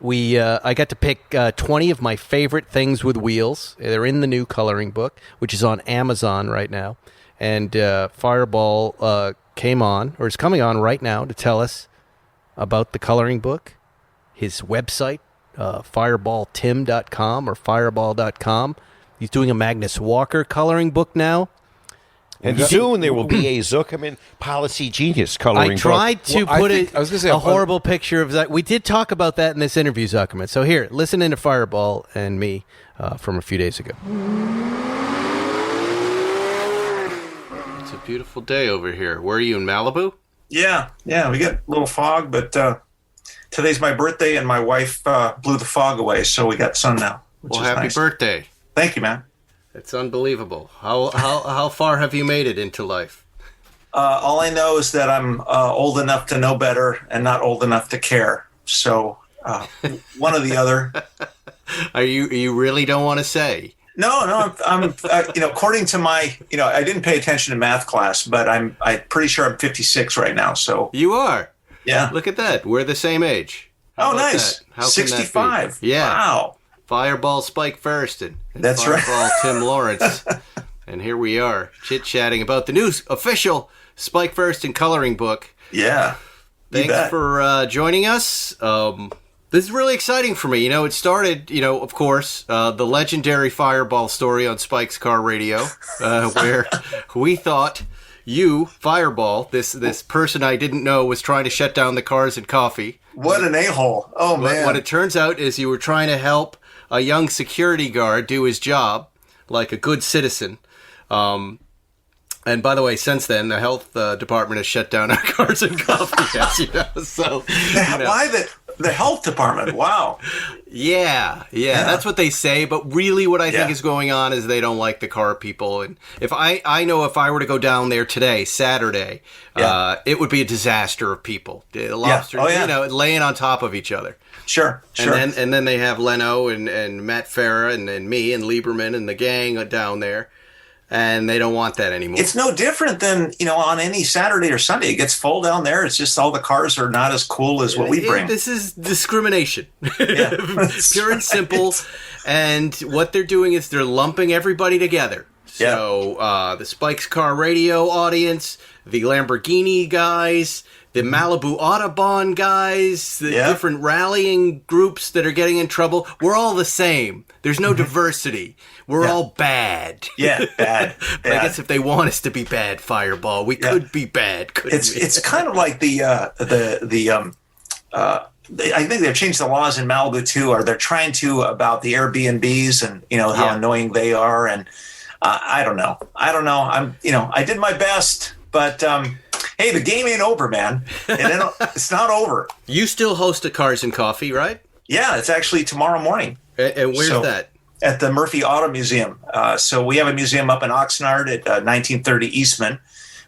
I got to pick 20 of my favorite things with wheels. They're in the new coloring book, which is on Amazon right now. And Fireball came on, or is coming on right now, to tell us about the coloring book, his website, fireballtim.com or fireball.com. He's doing a Magnus Walker coloring book now. And soon there will be a Zuckerman Policy Genius coloring book. I tried to put a horrible picture of that. We did talk about that in this interview, Zuckerman. So here, listen into Fireball and me from a few days ago. It's a beautiful day over here. Where are you, in Malibu? Yeah, we get a little fog, but today's my birthday, and my wife blew the fog away, so we got sun now. Well, happy birthday. Thank you, man. It's unbelievable. How far have you made it into life? All I know is that I'm old enough to know better and not old enough to care. So one or the other. You really don't want to say? No, I'm according to my, I didn't pay attention to math class, but I'm pretty sure I'm 56 right now. So you are. Yeah. Look at that. We're the same age. How nice. How 65. Yeah. Wow. Fireball Spike Ferriston. And That's Fireball right. Tim Lawrence. And here we are, chit-chatting about the new official Spike Ferriston coloring book. Yeah. Thanks for joining us. This is really exciting for me. It started, of course, the legendary Fireball story on Spike's Car Radio, where we thought you, Fireball, this person I didn't know, was trying to shut down the Cars and Coffee. What an a-hole. Oh, man. What it turns out is you were trying to help a young security guard do his job like a good citizen. And by the way, since then, the health department has shut down our Cars and Coffee, as you know. So, why the health department? Wow. Yeah, that's what they say. But really what I think is going on is they don't like the car people. And if I know if I were to go down there today, Saturday, it would be a disaster of people. The lobsters, laying on top of each other. Sure. And then they have Leno and Matt Farah and me and Lieberman and the gang down there. And they don't want that anymore. It's no different than, on any Saturday or Sunday. It gets full down there. It's just all the cars are not as cool as what we bring. This is discrimination. Pure and simple. And what they're doing is they're lumping everybody together. So the Spike's Car Radio audience, the Lamborghini guys, the Malibu Autobahn guys, the different rallying groups that are getting in trouble, we're all the same. There's no diversity. We're all bad. Yeah, bad. But I guess if they want us to be bad, Fireball, we could be bad, couldn't we? It's kind of like I think they've changed the laws in Malibu too, or they're trying to about the Airbnbs and how annoying they are, and I don't know. I did my best, but hey, the game ain't over, man. It's not over. You still host a Cars and Coffee, right? Yeah, it's actually tomorrow morning. And where's that? At the Murphy Auto Museum. So we have a museum up in Oxnard at 1930 Eastman.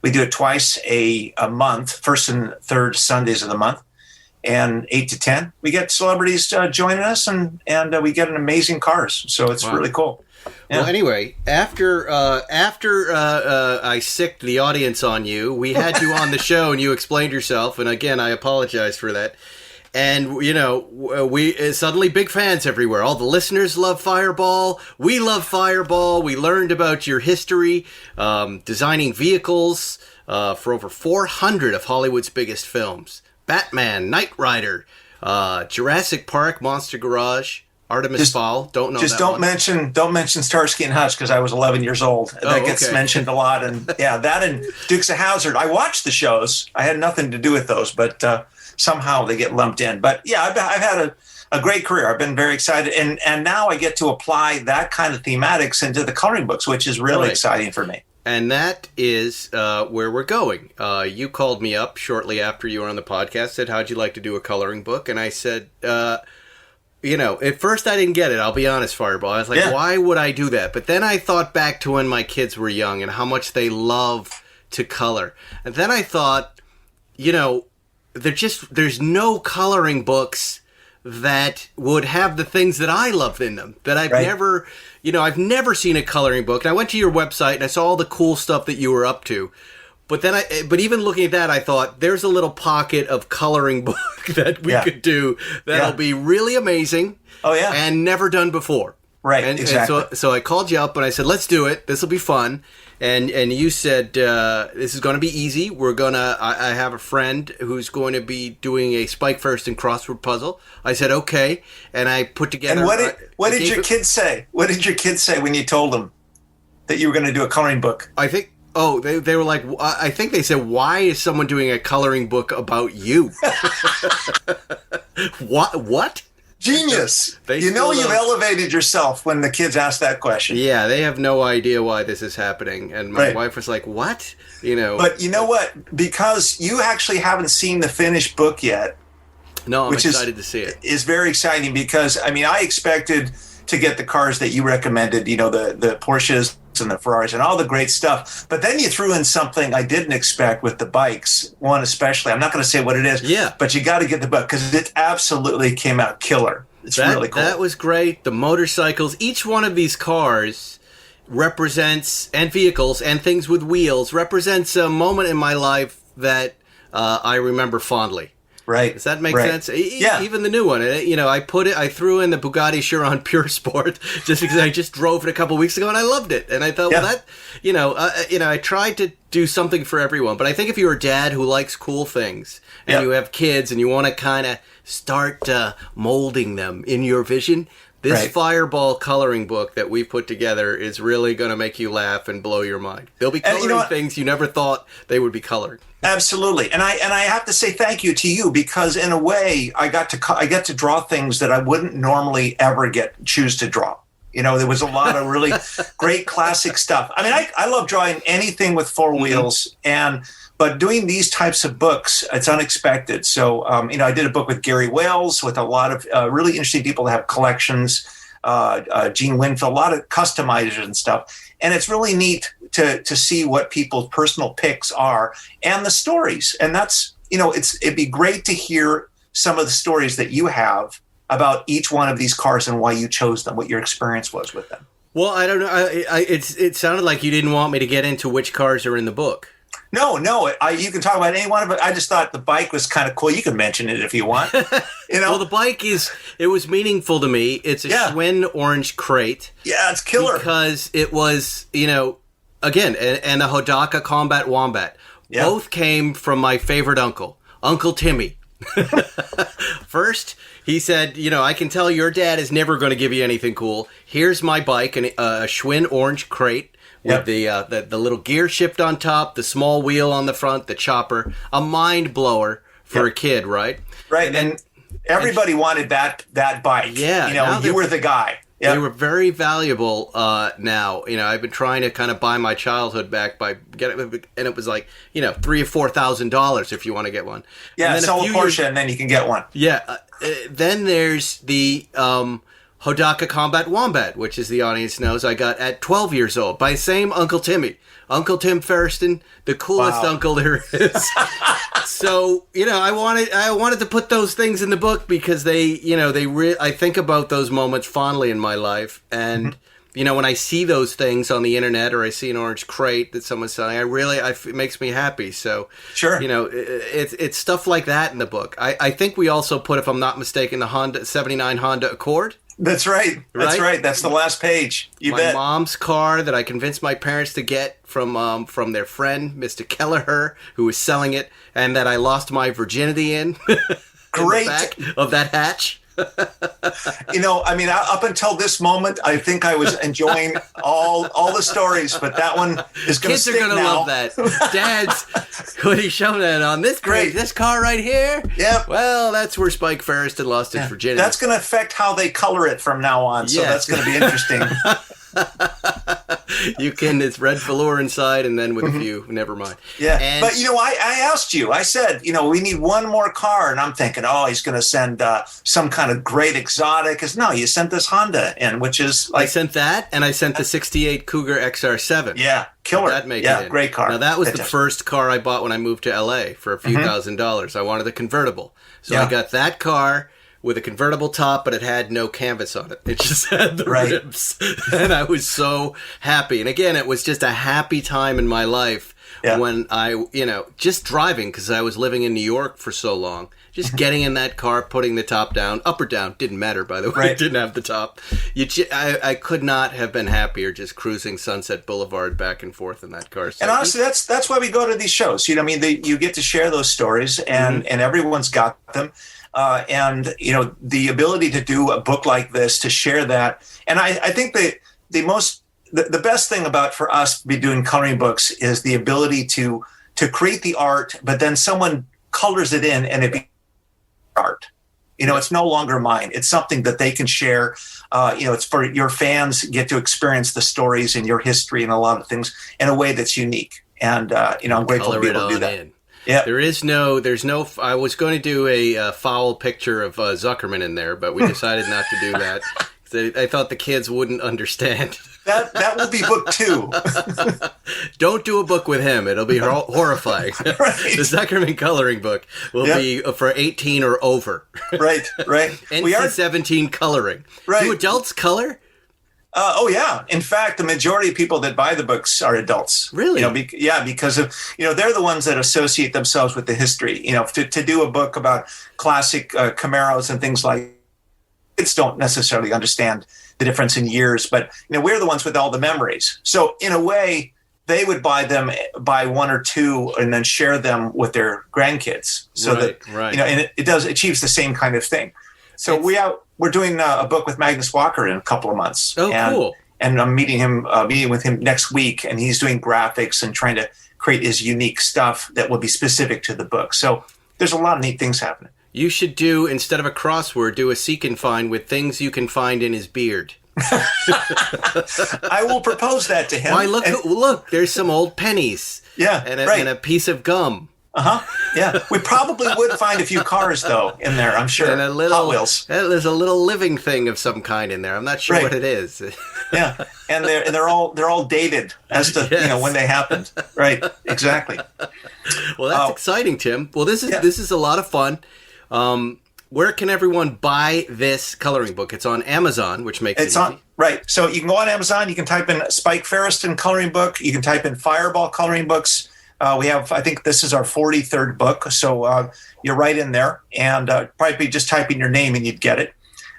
We do it twice a month, first and third Sundays of the month, and 8 to 10. We get celebrities joining us, and we get an amazing cars. So it's really cool. Yeah. Well, anyway, after I sicked the audience on you, we had you on the show and you explained yourself. And again, I apologize for that. And, we suddenly big fans everywhere. All the listeners love Fireball. We love Fireball. We learned about your history, designing vehicles for over 400 of Hollywood's biggest films. Batman, Knight Rider, Jurassic Park, Monster Garage, Artemis Fowl. Don't know. Don't mention Starsky and Hutch because I was 11 years old. That gets mentioned a lot, and that and Dukes of Hazzard. I watched the shows. I had nothing to do with those, but somehow they get lumped in. But I've had a great career. I've been very excited, and now I get to apply that kind of thematics into the coloring books, which is really exciting for me. And that is where we're going. You called me up shortly after you were on the podcast, said, how'd you like to do a coloring book? And I said, at first I didn't get it. I'll be honest, Fireball. I was like, why would I do that? But then I thought back to when my kids were young and how much they love to color. And then I thought, there's no coloring books that would have the things that I love in them, that I've never seen a coloring book. And I went to your website and I saw all the cool stuff that you were up to. But then but even looking at that, I thought there's a little pocket of coloring book that we could do that'll be really amazing. Oh yeah, and never done before. Right, exactly. And so I called you up and I said, let's do it. This will be fun. And you said, this is going to be easy. I have a friend who's going to be doing a Spike First and crossword puzzle. I said, okay. And I put together. And what did your kids say? What did your kids say when you told them that you were going to do a coloring book? I think, they were like, I think they said, why is someone doing a coloring book about you? What? Genius. You've elevated yourself when the kids ask that question. Yeah, they have no idea why this is happening. And my wife was like, what? But you know what? Because you actually haven't seen the finished book yet. No, I'm excited to see it. Is very exciting because, I expected to get the cars that you recommended, the Porsches and the Ferraris and all the great stuff. But then you threw in something I didn't expect with the bikes, one especially. I'm not going to say what it is, but you got to get the book because it absolutely came out killer. It's really cool. That was great. The motorcycles, each one of these cars represents, and vehicles and things with wheels, represents a moment in my life that I remember fondly. Right. Does that make sense? Yeah. Even the new one. I threw in the Bugatti Chiron Pure Sport just because I just drove it a couple weeks ago and I loved it. And I thought, I tried to do something for everyone. But I think if you're a dad who likes cool things and you have kids and you want to kind of start molding them in your vision, this Fireball coloring book that we put together is really going to make you laugh and blow your mind. They'll be coloring things you never thought they would be colored. Absolutely, and I have to say thank you to you because in a way I get to draw things that I wouldn't normally ever choose to draw. There was a lot of really great classic stuff. I love drawing anything with four wheels, but doing these types of books, it's unexpected. So I did a book with Gary Wales with a lot of really interesting people that have collections. Gene Winfield, a lot of customizers and stuff. And it's really neat to see what people's personal picks are and the stories. And that's, it'd be great to hear some of the stories that you have about each one of these cars and why you chose them, what your experience was with them. Well, I don't know. It sounded like you didn't want me to get into which cars are in the book. No. You can talk about any one of it. I just thought the bike was kind of cool. You can mention it if you want. Well, the bike it was meaningful to me. It's a Schwinn orange crate. Yeah, it's killer. Because it was, again, and a Hodaka Combat Wombat. Yeah. Both came from my favorite uncle, Uncle Timmy. First, he said, I can tell your dad is never going to give you anything cool. Here's my bike, a Schwinn orange crate. With the little gear shift on top, the small wheel on the front, the chopper, a mind blower for a kid, right? Right, and everybody wanted that bike. Yeah, you were the guy. Yep. They were very valuable now. I've been trying to kind of buy my childhood back by getting, and it was like $3,000 or $4,000 if you want to get one. Yeah, sell a Porsche and then you can get one. Yeah, then there's the Hodaka Combat Wombat, which, as the audience knows, I got at 12 years old by the same Uncle Timmy. Uncle Tim Ferriston, the coolest uncle there is. So, I wanted to put those things in the book because I think about those moments fondly in my life. And, when I see those things on the internet or I see an orange crate that someone's selling, it makes me happy. So, sure. It's stuff like that in the book. I think we also put, if I'm not mistaken, the 79 Honda Accord. That's right. That's right. That's the last page. You bet. My mom's car that I convinced my parents to get from their friend, Mr. Kelleher, who was selling it, and that I lost my virginity in. Great. In the back of that hatch. Up until this moment, I think I was enjoying all the stories, but that one is going to stick now. Kids are going to love that. Dads, when he showed that on this car right here. Yep. Well, that's where Spike Ferriston lost his virginity. That's going to affect how they color it from now on. So that's going to be interesting. It's red velour inside and then with a few, never mind. Yeah. But I asked you, I said, we need one more car. And I'm thinking, he's going to send some kind of great exotic. No, you sent this Honda in, which is like. I sent that and I sent the 68 Cougar XR7. Yeah. Killer. Great car. Now that was the first car I bought when I moved to LA for a few $1,000s. I wanted the convertible. So I got that car with a convertible top, but it had no canvas on it. It just had the ribs. And I was so happy. And again, it was just a happy time in my life when I, just driving, because I was living in New York for so long, just getting in that car, putting the top down, up or down, didn't matter, by the way, Right. it didn't have the top. I could not have been happier just cruising Sunset Boulevard back and forth in that car. So And honestly, that's why we go to these shows. You get to share those stories, and everyone's got them. And the ability to do a book like this, to share that, and I think the best thing about for us be doing coloring books is the ability to create the art, but then someone colors it in, and it becomes art. It's no longer mine. It's something that they can share. It's for your fans get to experience the stories and your history and a lot of things in a way that's unique. And I'm grateful to be able to do that. Yeah, there's no. I was going to do a foul picture of Zuckerman in there, but we decided not to do that. I thought the kids wouldn't understand. That will be book 2. Don't do a book with him. It'll be horrifying. Right. The Zuckerman coloring book will be for 18 or over. Right. NC-17 coloring. Right. Do adults color? Oh yeah. In fact, the majority of people that buy the books are adults. Really? Because of they're the ones that associate themselves with the history. To do a book about classic Camaros and things like, kids don't necessarily understand the difference in years, but we're the ones with all the memories. So in a way, they would buy one or two, and then share them with their grandkids. So and it does achieves the same kind of thing. So we're doing a book with Magnus Walker in a couple of months. Oh, cool! And I'm meeting with him next week, and he's doing graphics and trying to create his unique stuff that will be specific to the book. So there's a lot of neat things happening. You should do, instead of a crossword, do a seek and find with things you can find in his beard. I will propose that to him. Why, look, there's some old pennies. Yeah, and a piece of gum. Yeah, we probably would find a few cars though in there. I'm sure. And a little Hot Wheels. There's a little living thing of some kind in there. I'm not sure what it is. Yeah, and they're all dated as to when they happened. Right, exactly. Well, that's exciting, Tim. Well, this is a lot of fun. Where can everyone buy this coloring book? It's on Amazon, which makes it easy. Right. So you can go on Amazon. You can type in Spike Ferriston coloring book. You can type in Fireball coloring books. We have, I think this is our 43rd book. So you're right in there. And probably just type in your name and you'd get it.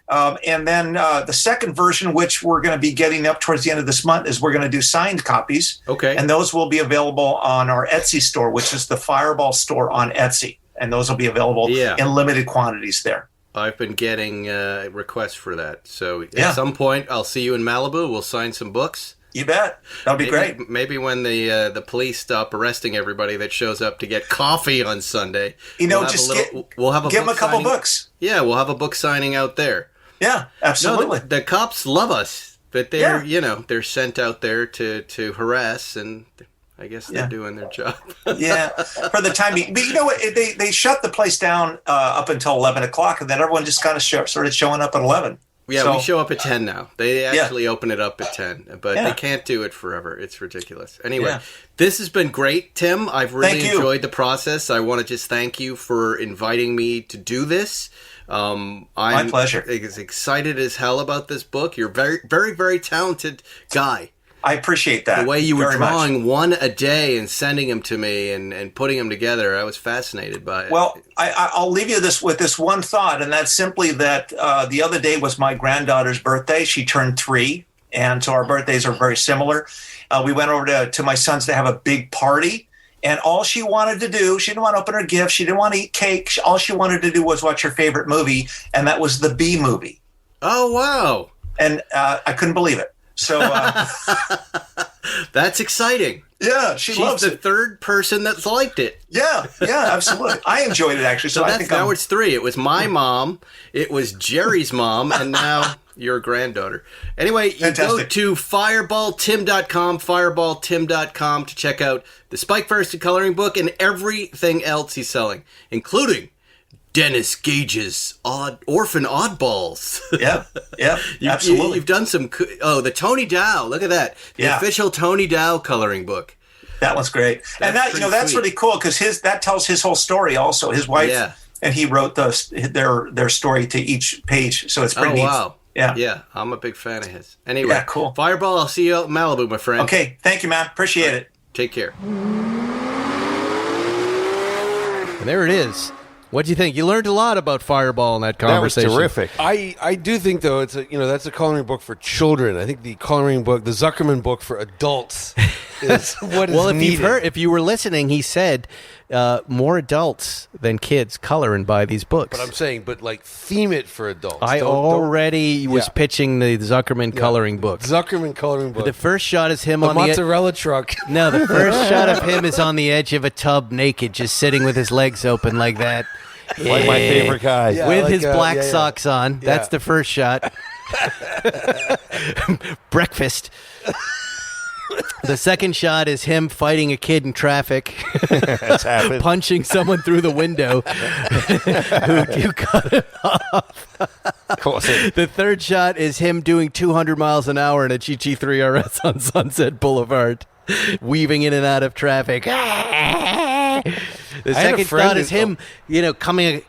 And then the second version, which we're going to be getting up towards the end of this month, is we're going to do signed copies. Okay. And those will be available on our Etsy store, which is the Fireball store on Etsy. And those will be available in limited quantities there. I've been getting requests for that. So at some point, I'll see you in Malibu. We'll sign some books. You bet. That'll be great. Maybe when the police stop arresting everybody that shows up to get coffee on Sunday. We'll have give them a couple books. Yeah, we'll have a book signing out there. Yeah, absolutely. No, the cops love us, but they're they're sent out there to harass, and I guess they're doing their job. Yeah, for the time being. But you know what? They shut the place down up until 11 o'clock, and then everyone just kind of started showing up at 11. Yeah, we show up at 10 now. They actually open it up at 10, but they can't do it forever. It's ridiculous. Anyway, this has been great, Tim. I've really enjoyed the process. I want to just thank you for inviting me to do this. My pleasure. I'm excited as hell about this book. You're a very, very, very talented guy. I appreciate that. The way you were drawing one a day and sending them to me and putting them together, I was fascinated by it. Well, I'll leave you with this one thought, and that's simply that the other day was my granddaughter's birthday. She turned 3, and so our birthdays are very similar. We went over to my son's to have a big party, and all she wanted to do, she didn't want to open her gift, she didn't want to eat cake. All she wanted to do was watch her favorite movie, and that was the Bee Movie. Oh, wow. And I couldn't believe it. So that's exciting. Yeah, she's loves the third person that's liked it. Yeah, absolutely. I enjoyed it actually. So I think now it's 3. It was my mom, it was Jerry's mom, and now your granddaughter. Anyway, you Fantastic. go to fireballtim.com to check out the Spike Ferriston coloring book and everything else he's selling, including Dennis Gage's Orphan Oddballs. Yeah, absolutely. You've done some. The Tony Dow. Look at that. The official Tony Dow coloring book. That one's great, and that's really cool because that tells his whole story. Also, his wife and he wrote their story to each page, so it's pretty neat. Wow. Yeah, I'm a big fan of his. Anyway, cool. Fireball. I'll see you out in Malibu, my friend. Okay, thank you, man. Appreciate it. Take care. And there it is. What do you think? You learned a lot about Fireball in that conversation. That was terrific. I do think, though, that's a coloring book for children. I think the coloring book, the Zuckerman book for adults, is what is well, needed. if you were listening, he said more adults than kids color and buy these books. But I'm saying, theme it for adults. I already was pitching the Zuckerman coloring book. Zuckerman coloring book. The first shot is him the on the mozzarella truck. No, the first shot of him is on the edge of a tub naked, just sitting with his legs open like that. Like my favorite guy. Yeah, with his black socks on. Yeah. That's the first shot. Breakfast. The second shot is him fighting a kid in traffic. That's happened. Punching someone through the window who cut it off. Of course. The third shot is him doing 200 miles an hour in a GT3 RS on Sunset Boulevard, weaving in and out of traffic. The second shot is him, coming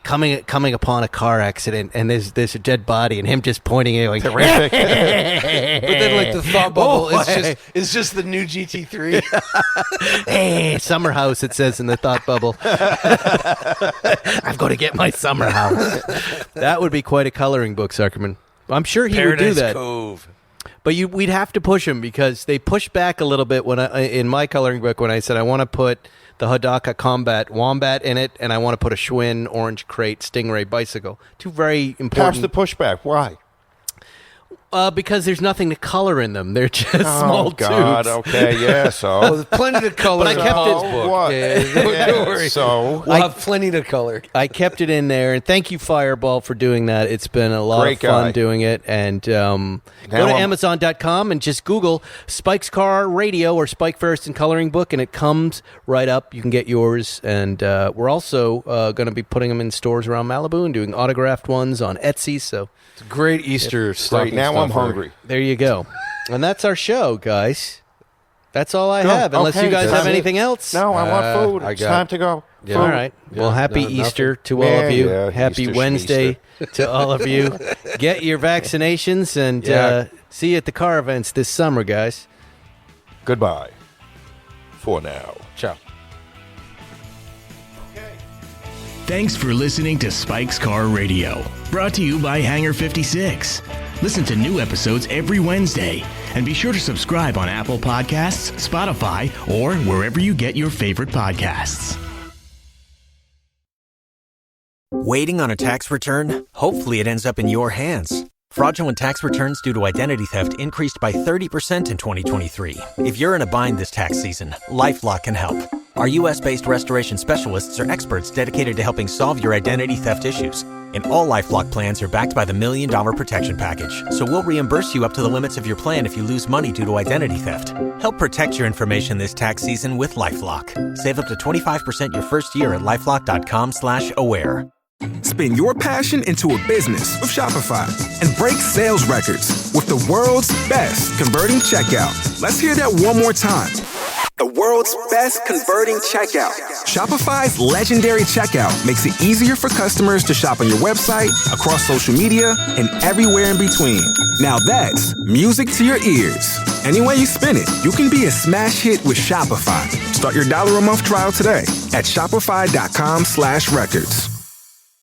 upon a car accident, and there's a dead body, and him just pointing at it like terrific. But then, the thought bubble is just the new GT3. Hey, summer house, it says in the thought bubble. I'm going to get my summer house. That would be quite a coloring book, Zuckerman. I'm sure he would do that. Cove. But we'd have to push him, because they pushed back a little bit in my coloring book when I said I want to put the Hodaka Combat Wombat in it, and I want to put a Schwinn Orange Crate Stingray bicycle. Two very important. Perhaps the pushback. Why? Because there's nothing to color in them. They're just small God, tubes. okay, yeah, so. Well, there's plenty to color. But I kept it. Book. What? Don't worry. So. We'll have plenty to color. I kept it in there, and thank you, Fireball, for doing that. It's been a lot of fun doing it. And go to Amazon.com and just Google Spike's Car Radio or Spike Ferriston Coloring Book, and it comes right up. You can get yours. And we're also going to be putting them in stores around Malibu and doing autographed ones on Etsy. So it's a great Easter stuff. Right now I'm hungry. There you go. And that's our show, guys. That's all I have, unless you guys have anything else. No, I want food. It's time to go. Yeah. All right. Well, happy Easter to all of you. Happy Easter Wednesday to all of you. Get your vaccinations, and see you at the car events this summer, guys. Goodbye. For now. Ciao. Thanks for listening to Spike's Car Radio, brought to you by Hangar 56. Listen to new episodes every Wednesday, and be sure to subscribe on Apple Podcasts, Spotify, or wherever you get your favorite podcasts. Waiting on a tax return? Hopefully it ends up in your hands. Fraudulent tax returns due to identity theft increased by 30% in 2023. If you're in a bind this tax season, LifeLock can help. Our U.S.-based restoration specialists are experts dedicated to helping solve your identity theft issues. And all LifeLock plans are backed by the $1 Million Protection Package. So we'll reimburse you up to the limits of your plan if you lose money due to identity theft. Help protect your information this tax season with LifeLock. Save up to 25% your first year at LifeLock.com/aware. Spin your passion into a business with Shopify and break sales records with the world's best converting checkout. Let's hear that one more time. The world's best converting checkout. Shopify's legendary checkout makes it easier for customers to shop on your website, across social media, and everywhere in between. Now that's music to your ears. Any way you spin it, you can be a smash hit with Shopify. Start your $1 a month trial today at shopify.com/records.